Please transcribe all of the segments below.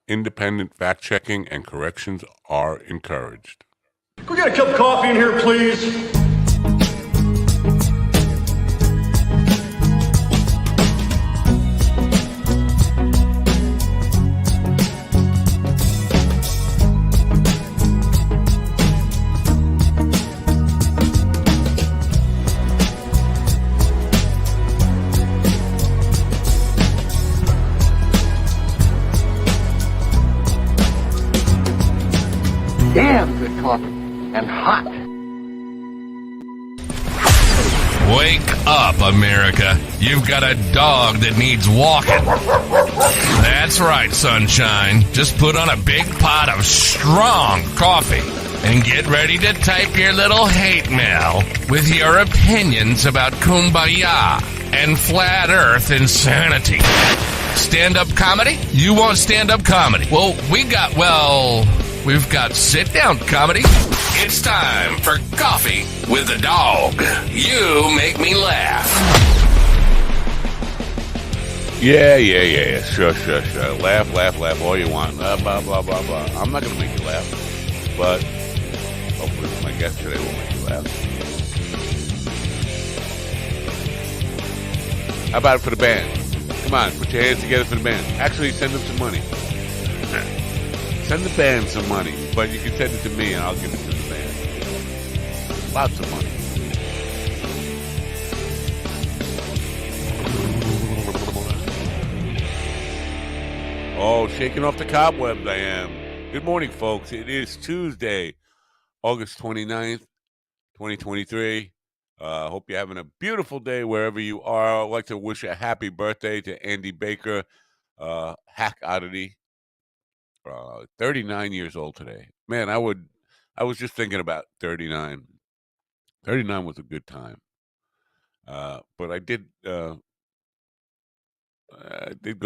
Independent fact-checking and corrections are encouraged. Can we get a cup of coffee in here, please? Damn good coffee and hot. Wake up, America. You've got a dog that needs walking. That's right, sunshine. Just put on a big pot of strong coffee and get ready to type your little hate mail with your opinions about kumbaya and flat earth insanity. Stand-up comedy? You want stand-up comedy? Well, we've got sit-down comedy. It's time for Coffee with the Dog. You make me laugh. Yeah. Sure. Laugh all you want. Blah, blah, blah. I'm not going to make you laugh, but hopefully my guest today will make you laugh. How about it for the band? Come on, put your hands together for the band. Actually, send them some money. Send the band some money, but you can send it to me and I'll give it to the band. Lots of money. Oh, shaking off the cobwebs I am. Good morning, folks. It is Tuesday, August 29th, 2023. Hope you're having a beautiful day wherever you are. I'd like to wish a happy birthday to Andy Baker, Hack Oddity. 39 years old today. Man, I was just thinking about 39. 39 was a good time. But I did go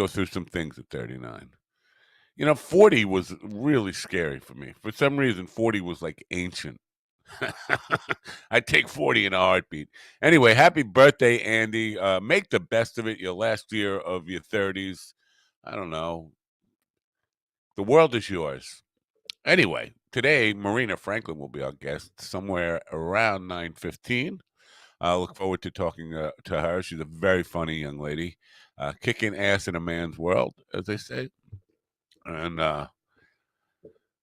through some things at 39. 40 was really scary for me. For some reason, 40 was like ancient. I'd take 40 in a heartbeat. Anyway, happy birthday, Andy. Make the best of it, your last year of your 30s. I don't know. The world is yours. Anyway, today, Marina Franklin will be our guest somewhere around 9:15. I look forward to talking to her. She's a very funny young lady, kicking ass in a man's world, as they say. And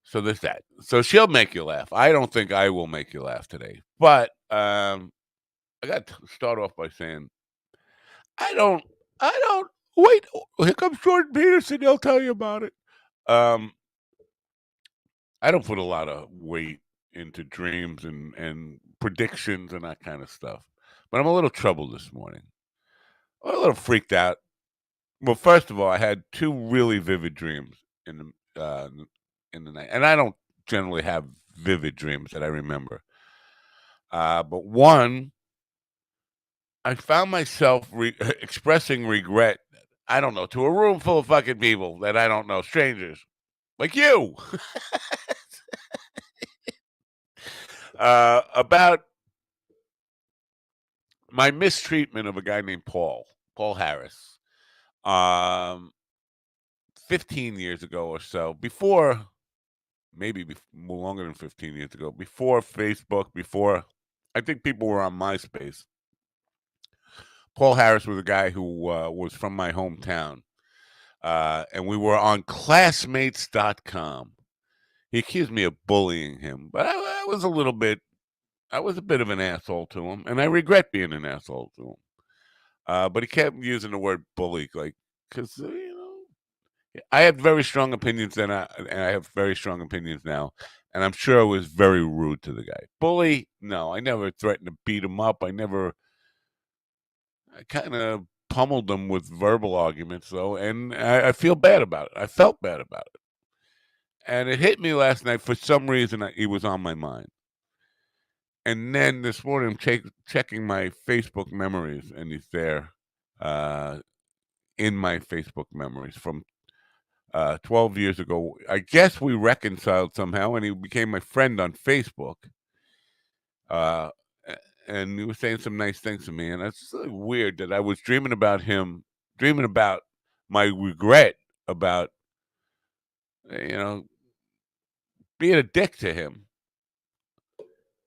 so there's that. So she'll make you laugh. I don't think I will make you laugh today. But I got to start off by saying, I don't, wait, here comes Jordan Peterson. He'll tell you about it. I don't put a lot of weight into dreams and predictions and that kind of stuff. But I'm a little troubled this morning. I'm a little freaked out. Well, first of all, I had two really vivid dreams in the night. And I don't generally have vivid dreams that I remember. But one, I found myself expressing regret, I don't know, to a room full of fucking people that I don't know, strangers, like you. About my mistreatment of a guy named Paul Harris, 15 years ago or so, before, maybe longer than 15 years ago, before Facebook, before I think people were on MySpace. Paul Harris was a guy who was from my hometown, and we were on classmates.com. He accused me of bullying him, but I was a bit of an asshole to him, and I regret being an asshole to him. But he kept using the word bully, because I had very strong opinions then, and I have very strong opinions now, and I'm sure I was very rude to the guy. Bully? No, I never threatened to beat him up. I kind of pummeled him with verbal arguments, though, and I feel bad about it. I felt bad about it. And it hit me last night. For some reason, he was on my mind. And then this morning, I'm checking my Facebook memories, and he's there in my Facebook memories from 12 years ago. I guess we reconciled somehow, and he became my friend on Facebook. And he was saying some nice things to me, and it's really weird that I was dreaming about him, dreaming about my regret about you know, being a dick to him.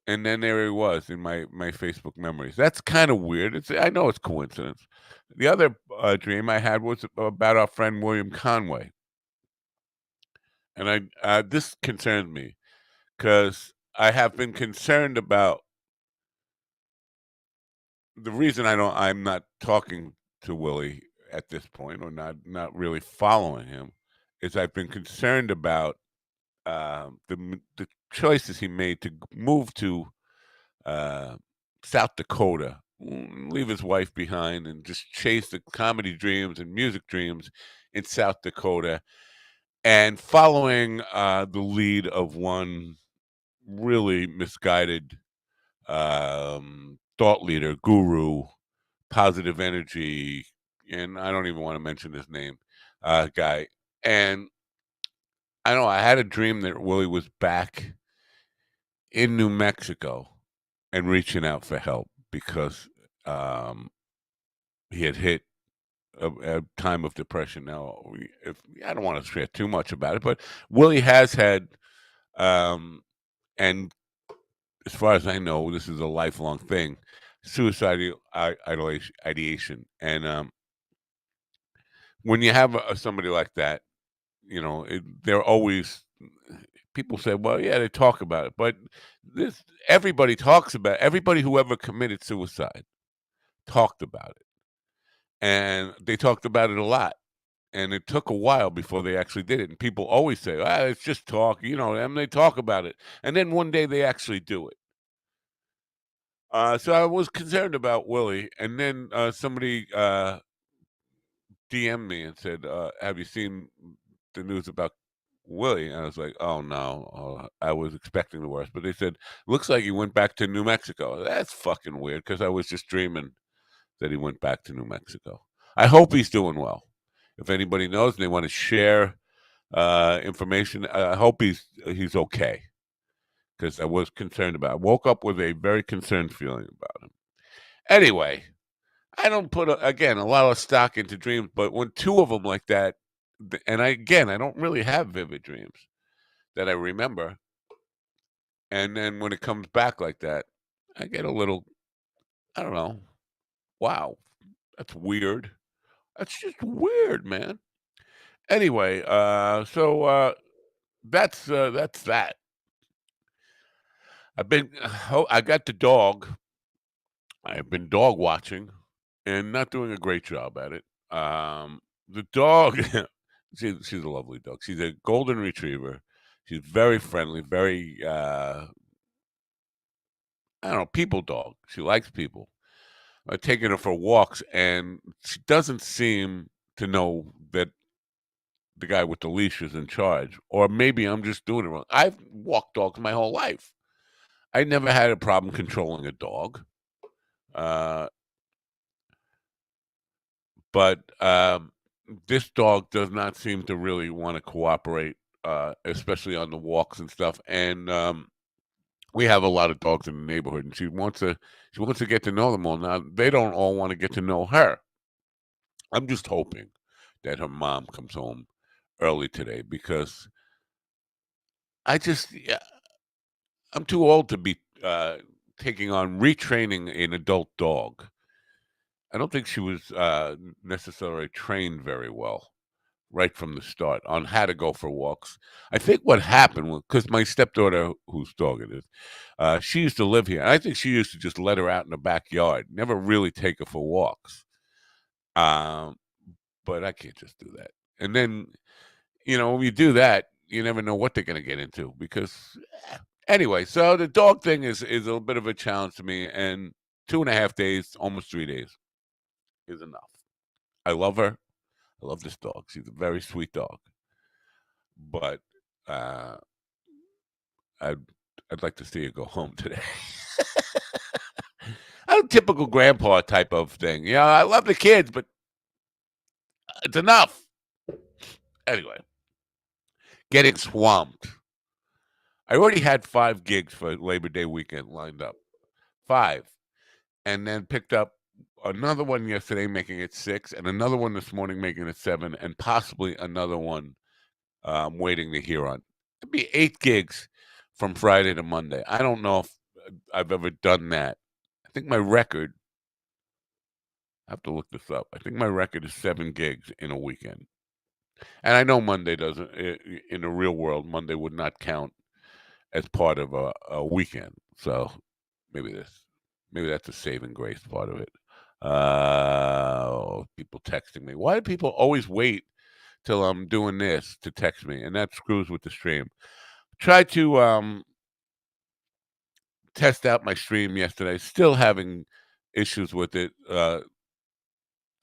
And then there he was in my Facebook memories. That's kind of weird. I know it's coincidence. The other dream I had was about our friend William Conway, and this concerns me because I have been concerned about the reason I'm not talking to Willie at this point, or not really following him, is I've been concerned about the choices he made to move to uh, South Dakota, leave his wife behind, and just chase the comedy dreams and music dreams in South Dakota, and following the lead of one really misguided thought leader, guru, positive energy, and I don't even want to mention his name, guy. And I know I had a dream that Willie was back in New Mexico and reaching out for help because um, he had hit a time of depression. Now, if I don't want to share too much about it, but Willie has had, um, and as far as I know, this is a lifelong thing, suicidal ideation. And when you have somebody like that, they're always people say, "Well, yeah, they talk about it," but this everybody talks about it. Everybody who ever committed suicide talked about it, and they talked about it a lot. And it took a while before they actually did it. And people always say, it's just talk, and they talk about it. And then one day they actually do it. So I was concerned about Willie. And then somebody DM'd me and said, have you seen the news about Willie? And I was like, oh, no. I was expecting the worst. But they said, looks like he went back to New Mexico. That's fucking weird because I was just dreaming that he went back to New Mexico. I hope he's doing well. If anybody knows and they want to share information, I hope he's okay because I was concerned about it. I woke up with a very concerned feeling about him. Anyway, I don't put again a lot of stock into dreams, but when two of them like that, and I don't really have vivid dreams that I remember, and then when it comes back like that, I get a little, I don't know, wow, that's weird. That's just weird, man. Anyway, so that's that. I got the dog. I've been dog watching and not doing a great job at it. The dog, she's a lovely dog. She's a golden retriever. She's very friendly, very I don't know, people dog. She likes people. I've taken her for walks, and she doesn't seem to know that the guy with the leash is in charge. Or maybe I'm just doing it wrong. I've walked dogs my whole life. I never had a problem controlling a dog. Uh, but this dog does not seem to really want to cooperate, especially on the walks and stuff. And we have a lot of dogs in the neighborhood, and she wants to get to know them all. Now they don't all want to get to know her. I'm just hoping that her mom comes home early today because yeah, I'm too old to be taking on retraining an adult dog. I don't think she was necessarily trained very well right from the start on how to go for walks. I think what happened was because my stepdaughter, whose dog it is, she used to live here. I think she used to just let her out in the backyard, never really take her for walks. Um, but I can't just do that. And then, when you do that, you never know what they're going to get into because, anyway. So the dog thing is a little bit of a challenge to me, and 2.5 days, almost 3 days, is enough. I love her. I love this dog. She's a very sweet dog. But uh, I'd I'd like to see her go home today. I'm a typical grandpa type of thing. Yeah, I love the kids, but it's enough. Anyway, getting swamped. I already had 5 gigs for Labor Day weekend lined up. 5. And then picked up another one yesterday, making it 6, and another one this morning, making it 7, and possibly another one I'm waiting to hear on. It'd be 8 gigs from Friday to Monday. I don't know if I've ever done that. I think my record, I have to look this up. I think my record is 7 gigs in a weekend. And I know Monday doesn't, in the real world, Monday would not count as part of a weekend. So maybe that's a saving grace part of it. People texting me. Why do people always wait till I'm doing this to text me? And that screws with the stream. Tried to test out my stream yesterday. Still having issues with it.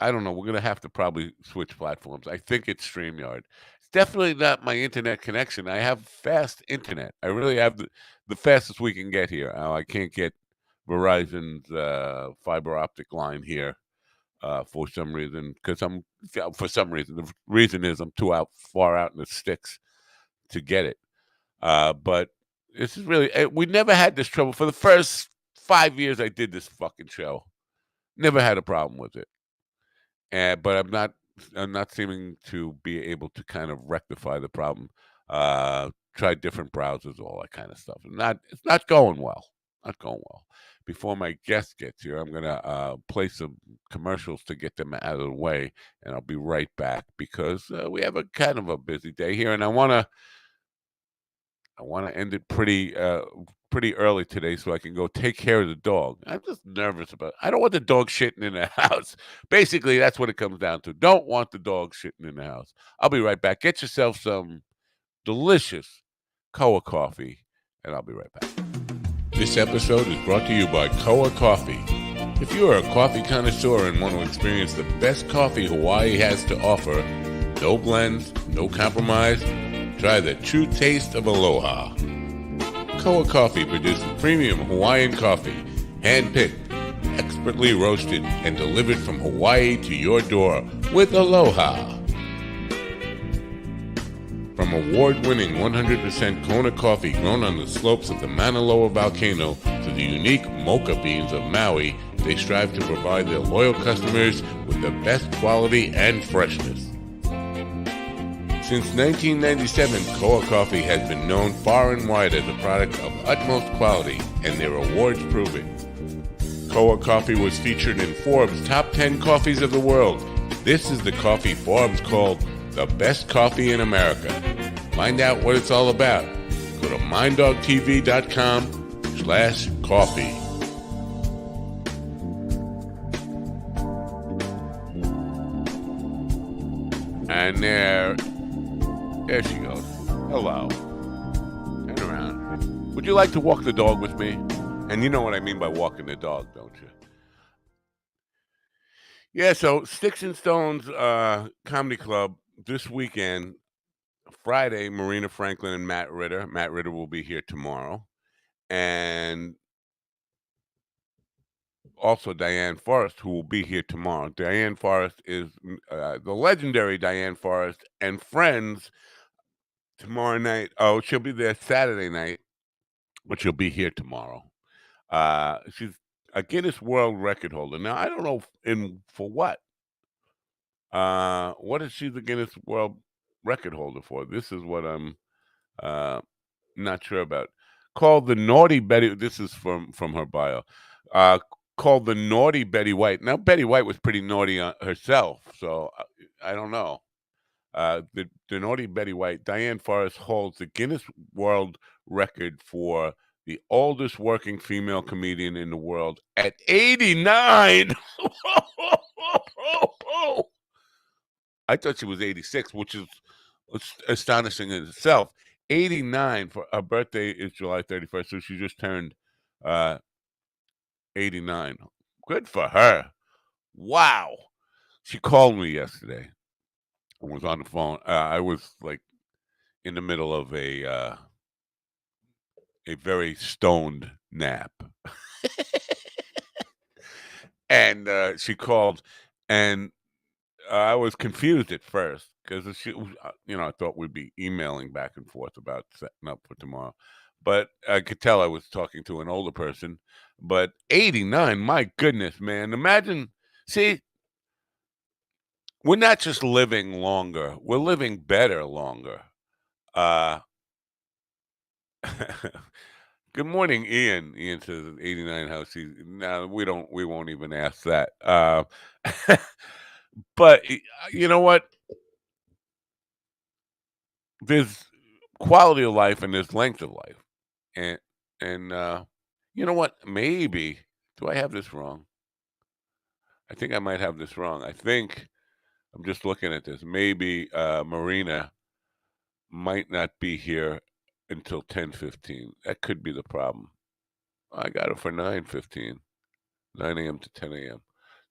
I don't know. We're gonna have to probably switch platforms. I think it's StreamYard. It's definitely not my internet connection. I have fast internet. I really have the fastest we can get here. I can't get Verizon's fiber optic line here for some reason. The reason is I'm too far out in the sticks to get it. But this is really we never had this trouble for the first 5 years I did this fucking show. Never had a problem with it. But I'm not seeming to be able to kind of rectify the problem. Try different browsers, all that kind of stuff. It's not going well. Not going well. Before my guest gets here, I'm gonna play some commercials to get them out of the way, and I'll be right back because we have a kind of a busy day here, and I wanna end it pretty early today so I can go take care of the dog. I'm just nervous about. I don't want the dog shitting in the house. Basically, that's what it comes down to. Don't want the dog shitting in the house. I'll be right back. Get yourself some delicious Koa coffee, and I'll be right back. This episode is brought to you by Koa Coffee. If you are a coffee connoisseur and want to experience the best coffee Hawaii has to offer, no blends, no compromise, try the true taste of aloha. Koa Coffee produces premium Hawaiian coffee, hand-picked, expertly roasted, and delivered from Hawaii to your door with aloha. From award-winning 100% Kona coffee grown on the slopes of the Mauna Loa volcano to the unique mocha beans of Maui, they strive to provide their loyal customers with the best quality and freshness. Since 1997, Koa Coffee has been known far and wide as a product of utmost quality, and their awards prove it. Koa Coffee was featured in Forbes' Top 10 Coffees of the World. This is the coffee Forbes called the best coffee in America. Find out what it's all about. Go to minddogtv.com/coffee. And there she goes. Hello. Turn around. Would you like to walk the dog with me? And you know what I mean by walking the dog, don't you? Yeah, so Sticks and Stones Comedy Club this weekend, Friday, Marina Franklin and Matt Ritter. Matt Ritter will be here tomorrow. And also Diane Forrest, who will be here tomorrow. Diane Forrest is the legendary Diane Forrest and friends tomorrow night. Oh, she'll be there Saturday night, but she'll be here tomorrow. She's a Guinness World Record holder. Now, I don't know for what. What is she the Guinness World Record holder for? This is what I'm not sure about. Called the Naughty Betty. This is from her bio. Called the Naughty Betty White. Now, Betty White was pretty naughty herself, so I don't know. The Naughty Betty White, Diane Forrest holds the Guinness World Record for the oldest working female comedian in the world at 89. I thought she was 86, which is astonishing in itself. 89 for her birthday is July 31st, so she just turned 89. Good for her. Wow. She called me yesterday. I was on the phone. I was like in the middle of a very stoned nap. And she called, and I was confused at first because she, I thought we'd be emailing back and forth about setting up for tomorrow. But I could tell I was talking to an older person. But 89, my goodness, man. Imagine, see, we're not just living longer, we're living better longer. Uh, good morning, Ian. Ian says 89 house. No, we won't even ask that. But you know what? There's quality of life and there's length of life. And and you know what? Maybe do I have this wrong? I think I might have this wrong. I think I'm just looking at this. Maybe Marina might not be here until 10:15. That could be the problem. I got her for 9:15, 9 a.m. to 10 a.m.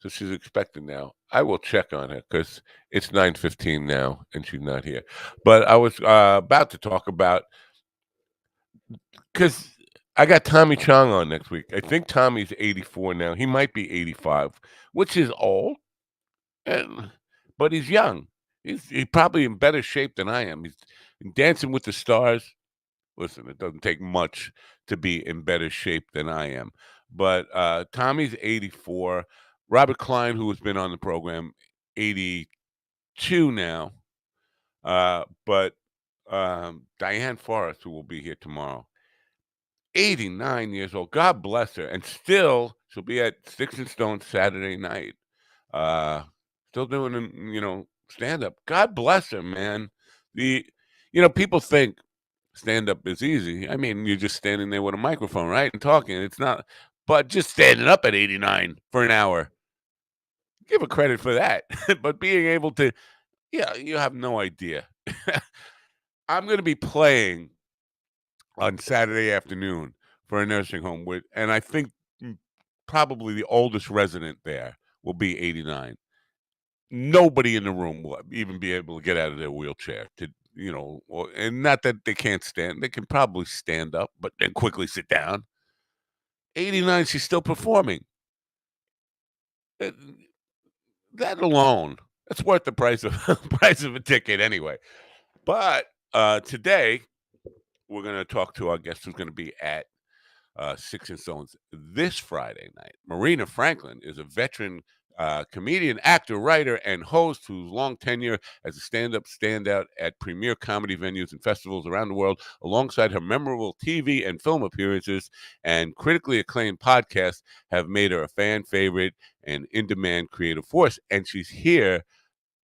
So she's expected now. I will check on her because it's 9:15 now and she's not here. But I was about to talk about because I got Tommy Chong on next week. I think Tommy's 84 now. He might be 85, which is old, and, but he's young. He's probably in better shape than I am. He's Dancing with the Stars. Listen, it doesn't take much to be in better shape than I am. But Tommy's 84. Robert Klein, who has been on the program, 82 now. But Diane Forrest, who will be here tomorrow, 89 years old. God bless her. And still, she'll be at Sticks and Stones Saturday night. Uh, Still doing, stand up. God bless her, man. The, people think stand up is easy. I mean, you're just standing there with a microphone, right? And talking. It's not, but just standing up at 89 for an hour, give her credit for that. But being able to, yeah, you have no idea. I'm going to be playing on Saturday afternoon for a nursing home with, and I think probably the oldest resident there will be 89. Nobody in the room will even be able to get out of their wheelchair to, and not that they can't stand. They can probably stand up, but then quickly sit down. 89, she's still performing. Uh, That alone, that's worth the price of price of a ticket anyway. But today we're going to talk to our guest who's going to be at Six and Stones this Friday night. Marina Franklin is a veteran comedian, actor, writer, and host whose long tenure as a stand-up standout at premier comedy venues and festivals around the world, alongside her memorable TV and film appearances and critically acclaimed podcasts, have made her a fan favorite and in-demand creative force. And she's here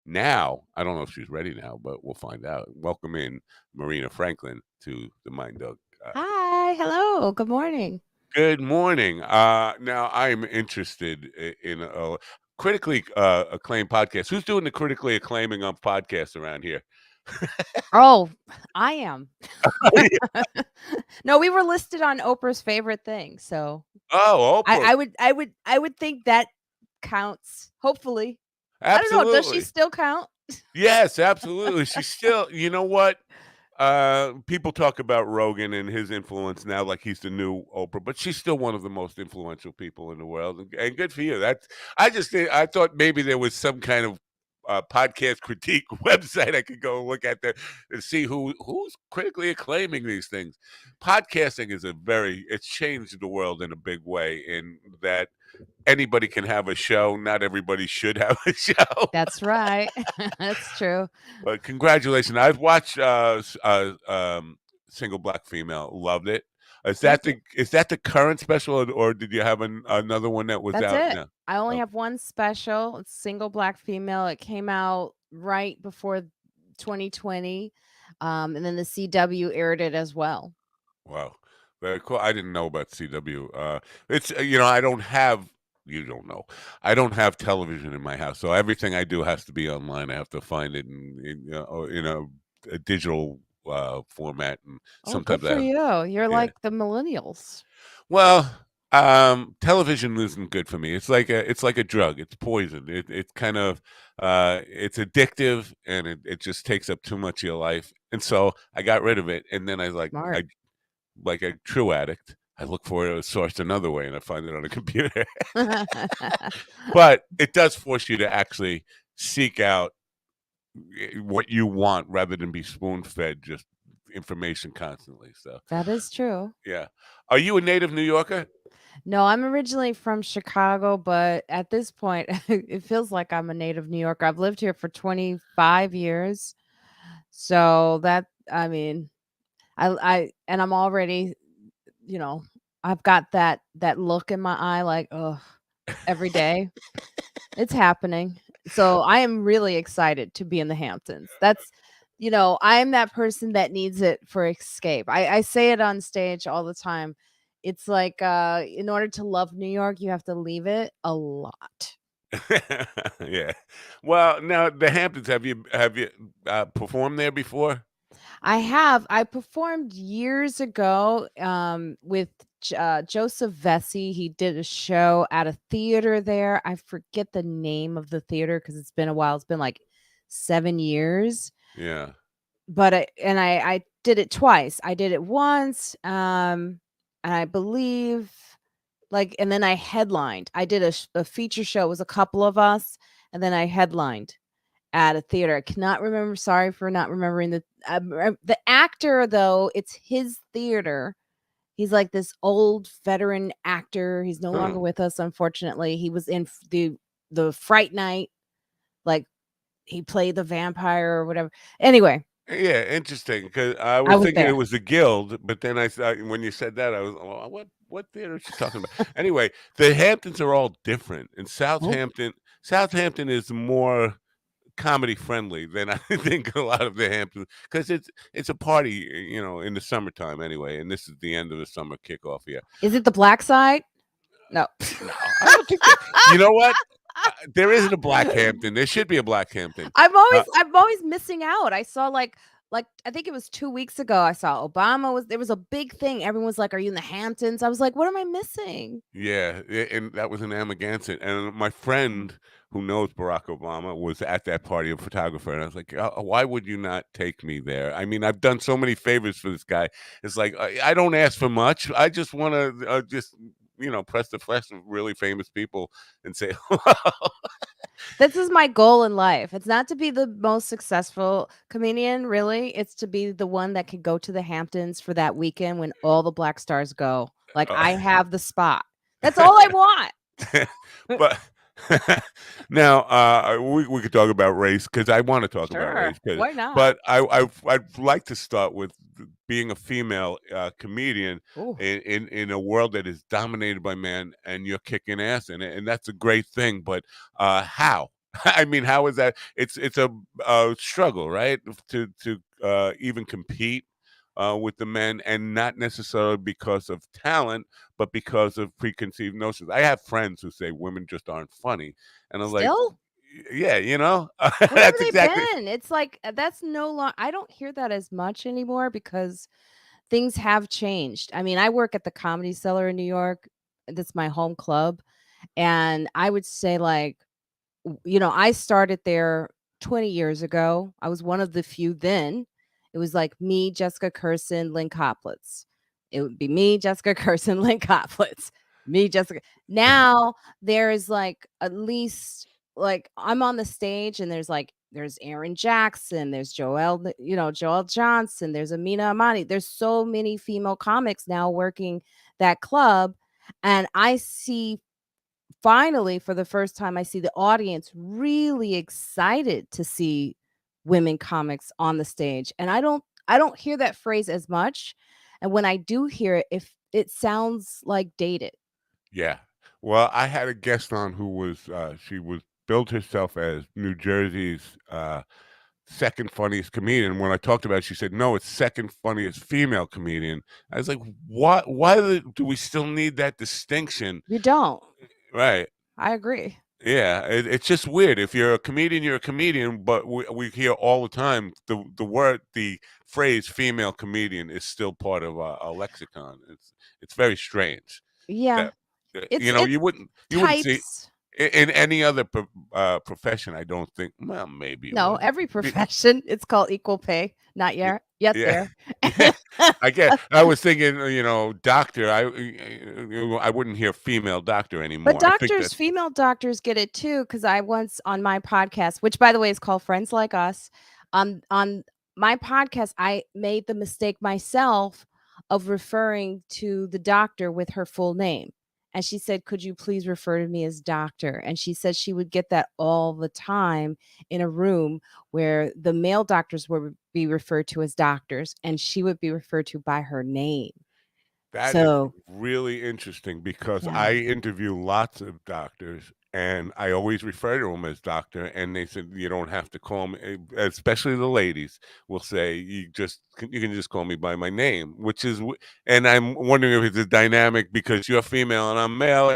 now. I don't know if she's ready now, but we'll find out. Welcome in Marina Franklin to the Mind Dog. Hi, hello, good morning. Good morning. Now I'm interested in a critically acclaimed podcast. Who's doing the critically acclaiming of podcasts around here? Oh, I am. No, we were listed on Oprah's favorite thing, so Oh, Oprah. I would think that counts. Hopefully, I don't know. Does she Absolutely. still count? Yes, absolutely. She's still, you know what? People talk about Rogan and his influence now, like he's the new Oprah, but she's still one of the most influential people in the world, and good for you. I thought maybe there was some kind of podcast critique website I could go and look at there and see who's critically acclaiming these things. Podcasting is it's changed the world in a big way in that anybody can have a show. Not everybody should have a show. That's right. That's true. But congratulations. I've watched Single Black Female. Loved it. Thank you. Is that the current special, or did you have another one that was That's out it. now? I only Oh, have one special. It's single black female. It came out right before 2020, and then the CW aired it as well. wow. Very cool. I didn't know about CW. It's I don't have you don't know. I don't have television in my house, so everything I do has to be online. I have to find it in a digital format, and Oh, good sometimes I for have, you. You're yeah. like the millennials. Well, television isn't good for me. It's like a drug. It's poison. It's kind of it's addictive, and it just takes up too much of your life. And so I got rid of it. And then Smart. I like a true addict. I look for a source another way, and I find it on a computer. But it does force you to actually seek out what you want rather than be spoon fed just information constantly. So That is true. yeah, are you a native New Yorker? No, I'm originally from Chicago, but at this point, it feels like I'm a native New Yorker. I've lived here for 25 years. So I mean, and I'm already, you know, I've got that look in my eye like, oh, every day. It's happening. So I am really excited to be in the Hamptons. I am that person that needs it for escape. I say it on stage all the time. It's like in order to love New York, you have to leave it a lot. Yeah. Well, now the Hamptons, have you performed there before? I performed years ago with Joseph Vesey. He did a show at a theater there. I forget the name of the theater because it's been a while. It's been like 7 years. Yeah. But I did it twice. I did it once, and I believe, like, and then I headlined. I did a feature show. It was a couple of us, and then I headlined at a theater. I cannot remember. Sorry for not remembering the actor though. It's his theater. He's like this old veteran actor. He's no Huh. longer with us, unfortunately. He was in the Fright Night. Like he played the vampire or whatever. Anyway, Yeah, interesting. Because I I was was thinking it there. was the Guild, but then I saw when you said that, I was, "Oh, what theater is she talking about?" Anyway, the Hamptons are all different, and Oh, Southampton is more comedy friendly than I think a lot of the Hamptons, because it's a party, in the summertime anyway, and this is the end of the summer kickoff here. is it the black side? No. No, I don't think that. You know what? There isn't a Black Hampton. There should be a Black Hampton. Uh, I'm always missing out. I saw like I think it was 2 weeks ago, I saw Obama was there was a big thing. Everyone was like, "Are you in the Hamptons?" I was like, "What am I missing?" Yeah, and that was in Amagansett, and my Mm. friend who knows Barack Obama was at that party, a photographer, and I was like, "Why would you not take me there?" I mean, I've done so many favors for this guy. It's like I don't ask for much. I just want to just press the flesh of really famous people and say, This is my goal in life. It's not to be the most successful comedian, really. It's to be the one that could go to the Hamptons for that weekend when all the black stars go. Like I have the spot. That's all I want. but now we could talk about race because I want to talk about Sure. race, 'cause Why not? but I'd like to start with being a female comedian Ooh. in a world that is dominated by men, and you're kicking ass in it, and that's a great thing. But how? I mean, how is that? It's a struggle, right? To even compete with the men, and not necessarily because of talent, but because of preconceived notions. I have friends who say women just aren't funny, and I'm like, Still? yeah, Where have that's they exactly. been? It's like, that's no long I don't hear that as much anymore because things have changed. I mean, I work at the Comedy Cellar in New York. That's my home club, and I would say, like, I started there 20 years ago. I was one of the few then. It was like me, Jessica Kirson, Lynn Coplitz. It would be me, Jessica Kirson, Lynn Coplitz. Me, Jessica. Now there is like at least like I'm on the stage and there's Aaron Jackson, there's Joel Johnson, there's Amina Amani. There's so many female comics now working that club. And I see finally, for the first time, I see the audience really excited to see women comics on the stage, and I don't hear that phrase as much, and when I do hear it, if it sounds like dated. Yeah. Well, I had a guest on who was she was billed herself as New Jersey's second funniest comedian. When I talked about it, she said, "No, it's second funniest female comedian." I was like, "What? Why do we still need that distinction?" You don't. Right. I agree. Yeah, it's just weird. If you're a comedian, you're a comedian, but we hear all the time the phrase "female comedian" is still part of our lexicon. It's very strange Yeah. that It's you wouldn't see types. in any other profession. I don't think. Well, maybe you No, would. every Be- profession, it's called equal pay. Not y- yet Yeah, there. yeah. I get. I was thinking, doctor. I wouldn't hear female doctor But anymore. I think doctors, that's female doctors get it too, because I once on my podcast, which by the way is called Friends Like Us, on my podcast, I made the mistake myself of referring to the doctor with her full name. and she said, "Could you please refer to me as doctor?" And she said she would get that all the time in a room where the male doctors would be referred to as doctors, and she would be referred to by her name. That is So, really interesting because yeah. I interview lots of doctors and I always refer to them as doctor. And they said, you don't have to call me, especially the ladies will say, you can just call me by my name, which is, and I'm wondering if it's a dynamic because you're female and I'm male.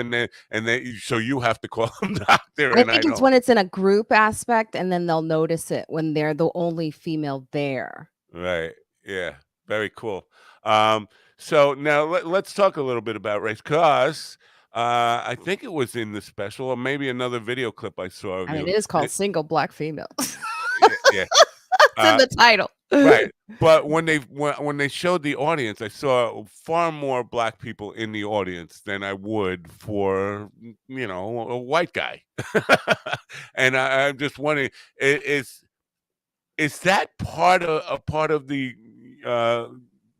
So you have to call them doctor I and I think it's don't. when it's in a group aspect, and then they'll notice it when they're the only female there. Right. Yeah. Very cool. Um, so now let's talk a little bit about race because I think it was in the special or maybe another video clip I saw of I mean, you. it is called Single Black Female. Yeah. Yeah. It's in Uh, the title. right. But when they showed the audience, I saw far more black people in the audience than I would for a white guy. And I'm just wondering, is that part of a part of uh,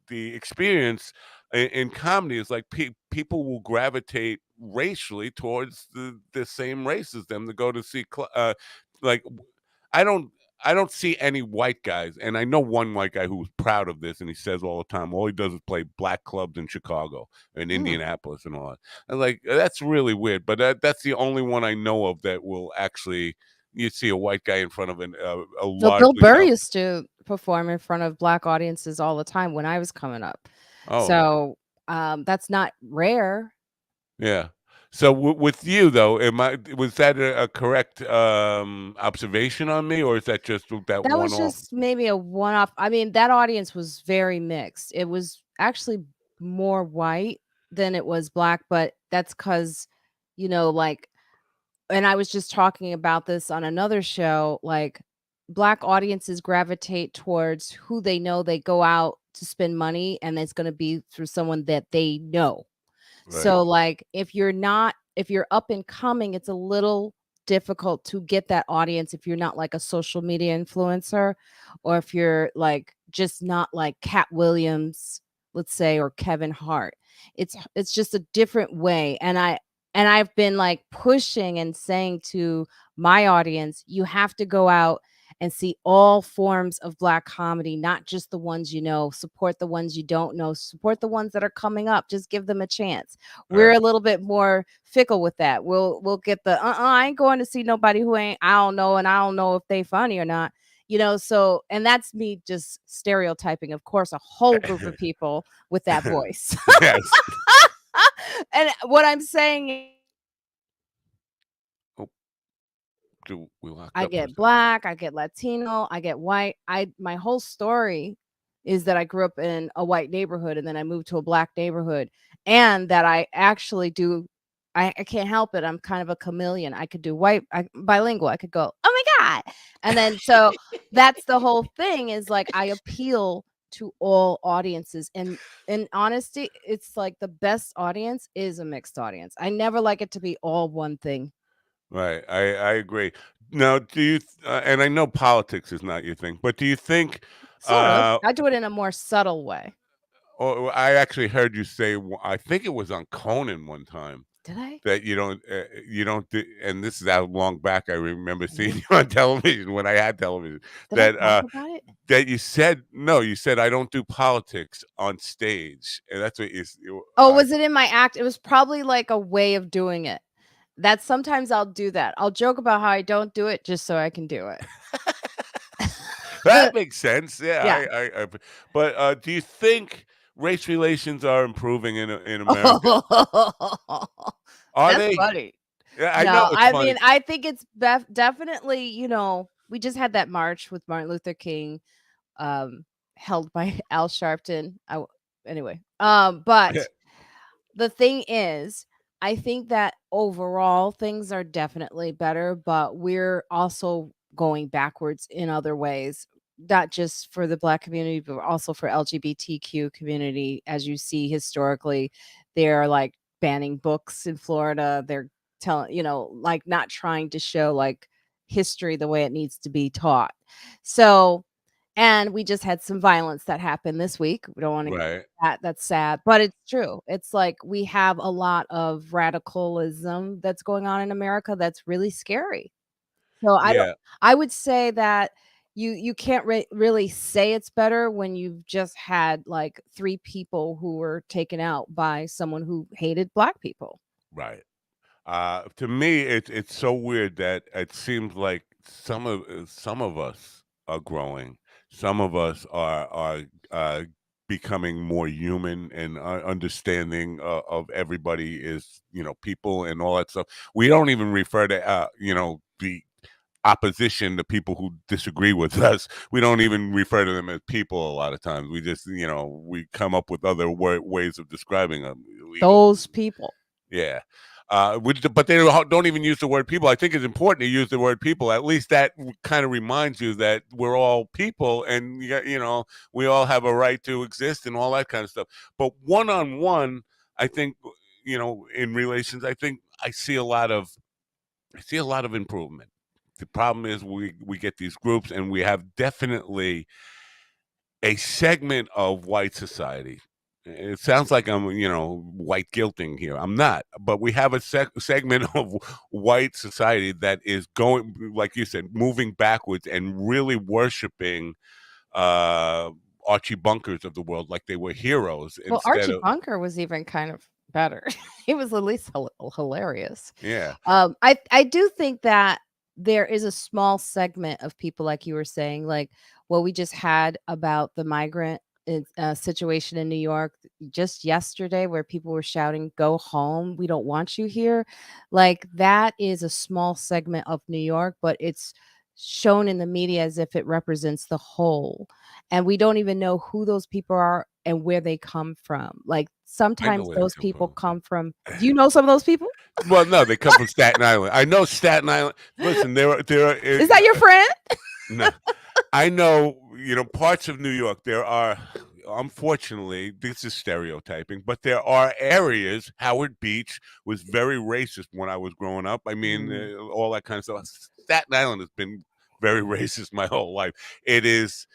the experience in comedy is like people will gravitate racially towards the same race as them to go to see like I don't I don't see any white guys, and I know one white guy who's proud of this, and he says all the time, all he does is play black clubs in Chicago and Mm. Indianapolis and all that. And like that's really weird, but that's the only one I know of that will actually you see a white guy in front of a No, Bill largely Burr South. used to perform in front of black audiences all the time when I was coming up. Oh, So, that's not rare. yeah. So with you though, am I was that a correct observation on me, or is that just that That one was off? just maybe a one-off. I mean, that audience was very mixed. It was actually more white than it was black, but that's 'cause, like, and I was just talking about this on another show, like, black audiences gravitate towards who they know. They go out to spend money, and it's gonna be through someone that they know. Right, So, like, if you're up and coming, it's a little difficult to get that audience if you're not like a social media influencer, or if you're like just not like Cat Williams, let's say, or Kevin Hart. It's just a different way. And I've been like pushing and saying to my audience, you have to go out and see all forms of black comedy, not just the ones you know. Support the ones you don't know. Support the ones that are coming up. Just give them a chance. We're right. a little bit more fickle with that. We'll get the I ain't going to see nobody who ain't I don't know, and I don't know if they funny or not. So and that's me just stereotyping, of course, a whole group of people with that voice. Yes. And what I'm saying, Oh, we locked I up for a get second. black, I get Latino, I get white. My whole story is that I grew up in a white neighborhood and then I moved to a black neighborhood, and that I actually do I can't help it. I'm kind of a chameleon. I could do bilingual. I could go, "Oh my god." And then so that's the whole thing is like I appeal to all audiences, and in honesty, it's like the best audience is a mixed audience. I never like it to be all one thing. Right, I agree. Now, and I know politics is not your thing, but do you think, Sort of. uh, I do it in a more subtle way. or I actually heard you say, I think it was on Conan one time Did I? that you don't do, and this is how long back I remember seeing Really? you on television when I had television Did I that talk about it? that you said no, you said I don't do politics on stage, and that's what Oh, was it in my act? It was probably like a way of doing it. That sometimes I'll do that. I'll joke about how I don't do it just so I can do it. that makes sense. Yeah, Yeah. but do you think race relations are improving in America? Are That's they? funny. Yeah, I know No, it's I funny. mean, I think it's definitely, we just had that march with Martin Luther King, um, held by Al Sharpton. Anyway, but the thing is, I think that overall things are definitely better, but we're also going backwards in other ways, not just for the black community, but also for LGBTQ community. As you see historically, they're like banning books in Florida. They're telling, like not trying to show like history the way it needs to be taught. So And we just had some violence that happened this week. We don't wanna Right. that's sad, but it's true. It's like we have a lot of radicalism that's going on in America that's really scary. So Yeah. I would say that you can't really say it's better when you've just had, like, 3 people who were taken out by someone who hated Black people. Right. To me, it's so weird that it seems like some of us are growing. Some of us are becoming more human and understanding of everybody is people and all that stuff. We don't even refer to the opposition, the people who disagree with us. We don't even refer to them as people a lot of times. We just we come up with other ways of describing them. Illegal. Those people. Yeah. But they don't even use the word people. I think it's important to use the word people. At least that kind of reminds you that we're all people and, we all have a right to exist and all that kind of stuff. But one on one, I think, in relations, I think I see a lot of improvement. The problem is we get these groups and we have definitely a segment of white society. It sounds like I'm, white guilting here. I'm not, but we have a segment of white society that is going, like you said, moving backwards and really worshiping uh, Archie Bunkers of the world like they were heroes Well, instead Archie of, Bunker was even kind of better. He was at least hilarious. yeah, I do think that there is a small segment of people, like you were saying, like what we just had about the migrant situation in New York just yesterday, where people were shouting, "Go home! We don't want you here." Like that is a small segment of New York, but it's shown in the media as if it represents the whole, and we don't even know who those people are and where they come from. Like I know sometimes where they those come people from. come from. Do you know some of those people? Well, no, they come from Staten Island. I know Staten Island. Listen, there are Is that your friend? no. I know, parts of New York, there are, unfortunately, this is stereotyping, but there are areas. Howard Beach was very racist when I was growing up. I mean, Mm. all that kind of stuff. Staten Island has been very racist my whole life. It is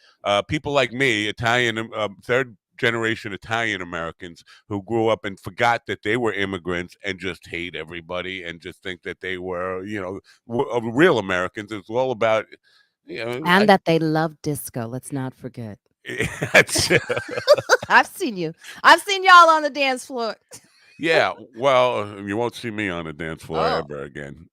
people like me, Italian, third generation Italian Americans who grew up and forgot that they were immigrants and just hate everybody and just think that they were, real Americans. It's all about, And that they love disco, let's not forget. That's I've seen you. I've seen y'all on the dance floor. yeah, well, you won't see me on a dance floor Oh. ever again.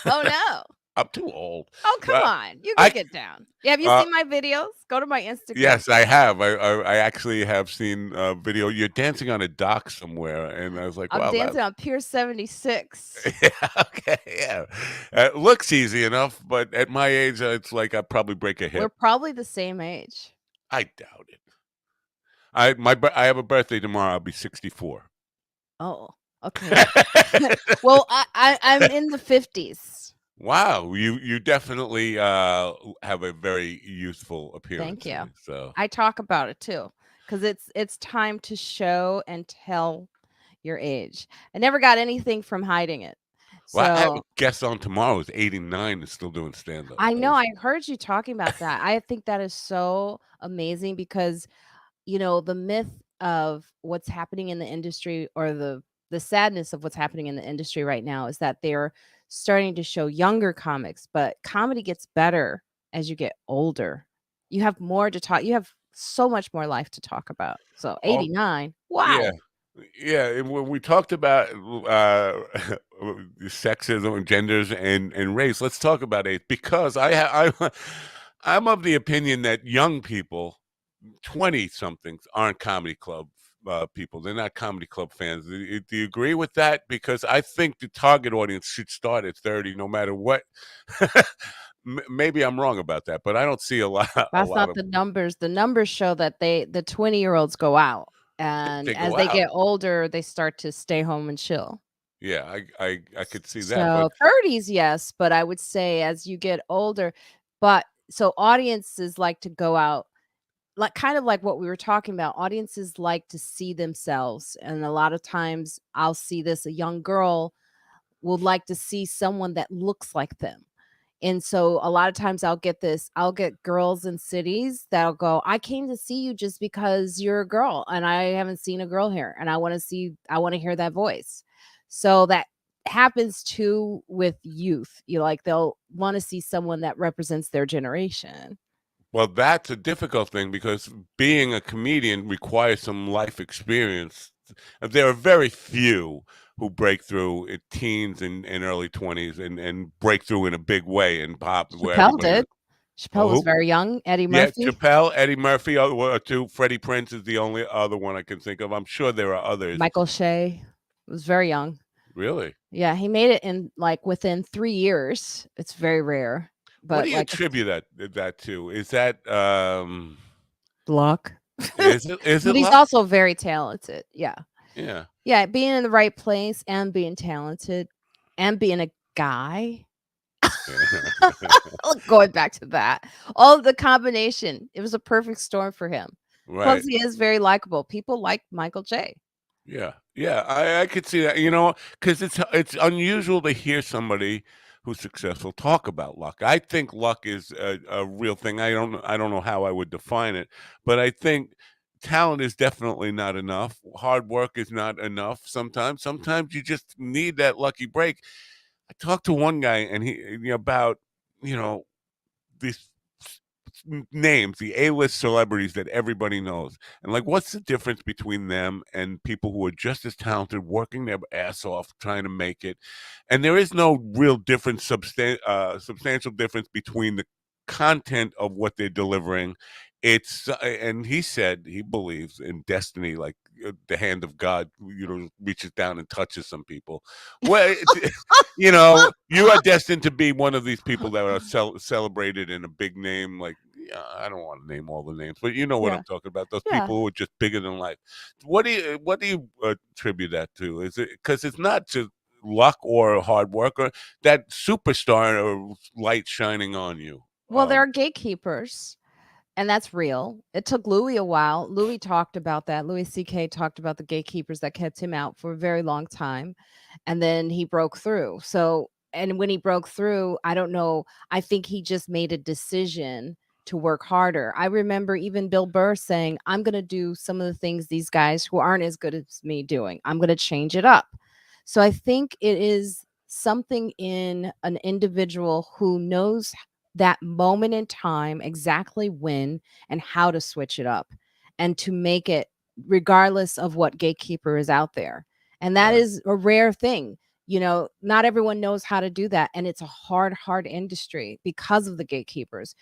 Oh, no. I'm too old. Oh, come But on. You I could get down. Yeah, have you uh, seen my videos? Go to my Instagram. yes, I have. I actually have seen a video. You're dancing on a dock somewhere, and I was like, I'm "Wow, that." dancing on Pier 76. Yeah, okay, yeah. It looks easy enough, but at my age, it's like I'd probably break a We're hip. probably the same age. I doubt it. I have a birthday tomorrow. I'll be 64. Oh, okay. Well, I'm in the 50s. Wow, you definitely have a very youthful Thank appearance. you. So, I talk about it too, because it's time to show and tell your age. I never got anything from hiding it. well, I have a So guest on tomorrow who's 89 and still doing stand up. I know I heard you talking about that. I think that is so amazing because the myth of what's happening in the industry, or the sadness of what's happening in the industry right now, is that they're starting to show younger comics, but comedy gets better as you get older. You have more to talk. You have so much more life to talk about. So Oh, 89. yeah. Wow. Yeah, and when we talked about sexism and genders and race, let's talk about it because I'm of the opinion that young people 20 somethings aren't comedy club people. They're not comedy club fans. Do you agree with that? Because I think the target audience should start at 30 no matter what. Maybe I'm wrong about that, but I don't see a lot a That's lot not of the numbers. The numbers show that the 20-year-olds go out, and they as go they out. get older, they start to stay home and chill. Yeah, I could see that, but So 30s, yes, but I would say as you get older, but so audiences like to go out, like kind of like what we were talking about. Audiences like to see themselves. And a lot of times I'll see this, a young girl would like to see someone that looks like them. And so a lot of times I'll get girls in cities that'll go, I came to see you just because you're a girl and I haven't seen a girl here and I want to hear that voice. So that happens too with youth. You like they'll want to see someone that represents their generation. Well, that's a difficult thing because being a comedian requires some life experience. There are very few who break through in teens and early 20s and break through in a big way and pop where Chappelle everybody knows. did. Chappelle Oh, was who? very young. Eddie Yeah, Murphy, Chappelle, Eddie Murphy are two. Freddie Prinze is the only other one I can think of. I'm sure there are others. Michael Shea was very young. Really? Yeah, he made it in like within 3 years. It's very rare, What but do you like attribute that to? Is that luck. is But it he's luck? also very talented. Yeah. Yeah. Yeah, being in the right place and being talented and being a guy. Going back to that. All of the combination, it was a perfect storm for him. Plus, Right. he is very likable. People like Michael J. Yeah, yeah, I could see that, because it's unusual to hear somebody who's successful talk about luck. I think luck is a real thing. I don't know how I would define it, but I think talent is definitely not enough. Hard work is not enough. Sometimes you just need that lucky break. I talked to one guy and about you know these names, the A-list celebrities that everybody knows. And like, what's the difference between them and people who are just as talented, working their ass off, trying to make it? And there is no real difference, substantial difference between the content of what they're delivering. And he said he believes in destiny, like the hand of God, reaches down and touches some people. Well, you are destined to be one of these people that are celebrated in a big name. Like, yeah, I don't want to name all the names, but you know what Yeah. I'm talking about. Those Yeah. people who are just bigger than life. What do you attribute that to? Is it because it's not just luck or hard work or that superstar or light shining on you? Well, there are gatekeepers. And that's real. It took Louis a while. Louis talked about that. Louis CK talked about the gatekeepers that kept him out for a very long time. And then he broke through. So, and when he broke through, I don't know, I think he just made a decision to work harder. I remember even Bill Burr saying, I'm going to do some of the things these guys who aren't as good as me doing. I'm going to change it up. So I think it is something in an individual who knows that moment in time, exactly when and how to switch it up and to make it regardless of what gatekeeper is out there. And that Right, is a rare thing. Not everyone knows how to do that. And it's a hard industry because of the gatekeepers.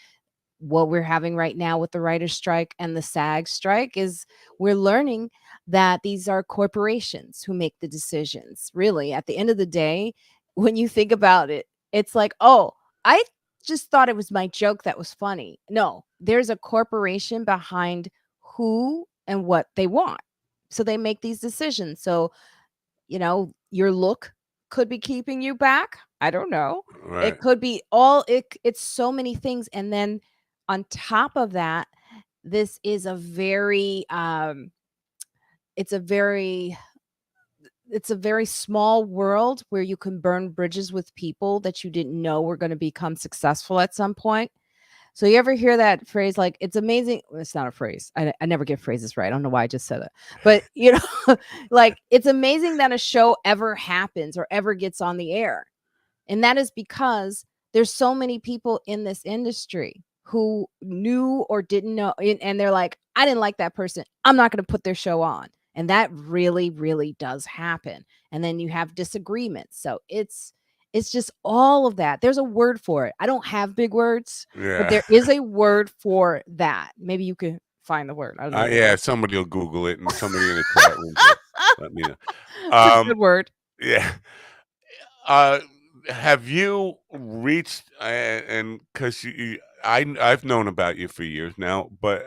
What we're having right now with the writer's strike and the SAG strike is we're learning that these are corporations who make the decisions. Really, at the end of the day, when you think about it, it's like, oh, I just thought it was my joke that was funny. No, there's a corporation behind who and what they want. So they make these decisions. So your look could be keeping you back. I don't know. right, It could be it's so many things. And then on top of that, this is a very it's a very it's a very small world where you can burn bridges with people that you didn't know were going to become successful at some point. So you ever hear that phrase like it's amazing? Well, it's not a phrase. I never get phrases right. I don't know why I just said it. But like it's amazing that a show ever happens or ever gets on the air. And that is because there's so many people in this industry who knew or didn't know and they're like, I didn't like that person. I'm not going to put their show on. And that really, really does happen. And then you have disagreements. So it's just all of that. There's a word for it. I don't have big words, but yeah. there is a word for that. Maybe you could find the word. I don't know what it Yeah, is. somebody will Google it, and somebody in the chat room will let me know. It's a Um, good word. yeah. Uh, have you reached and because I've known about you for years now, but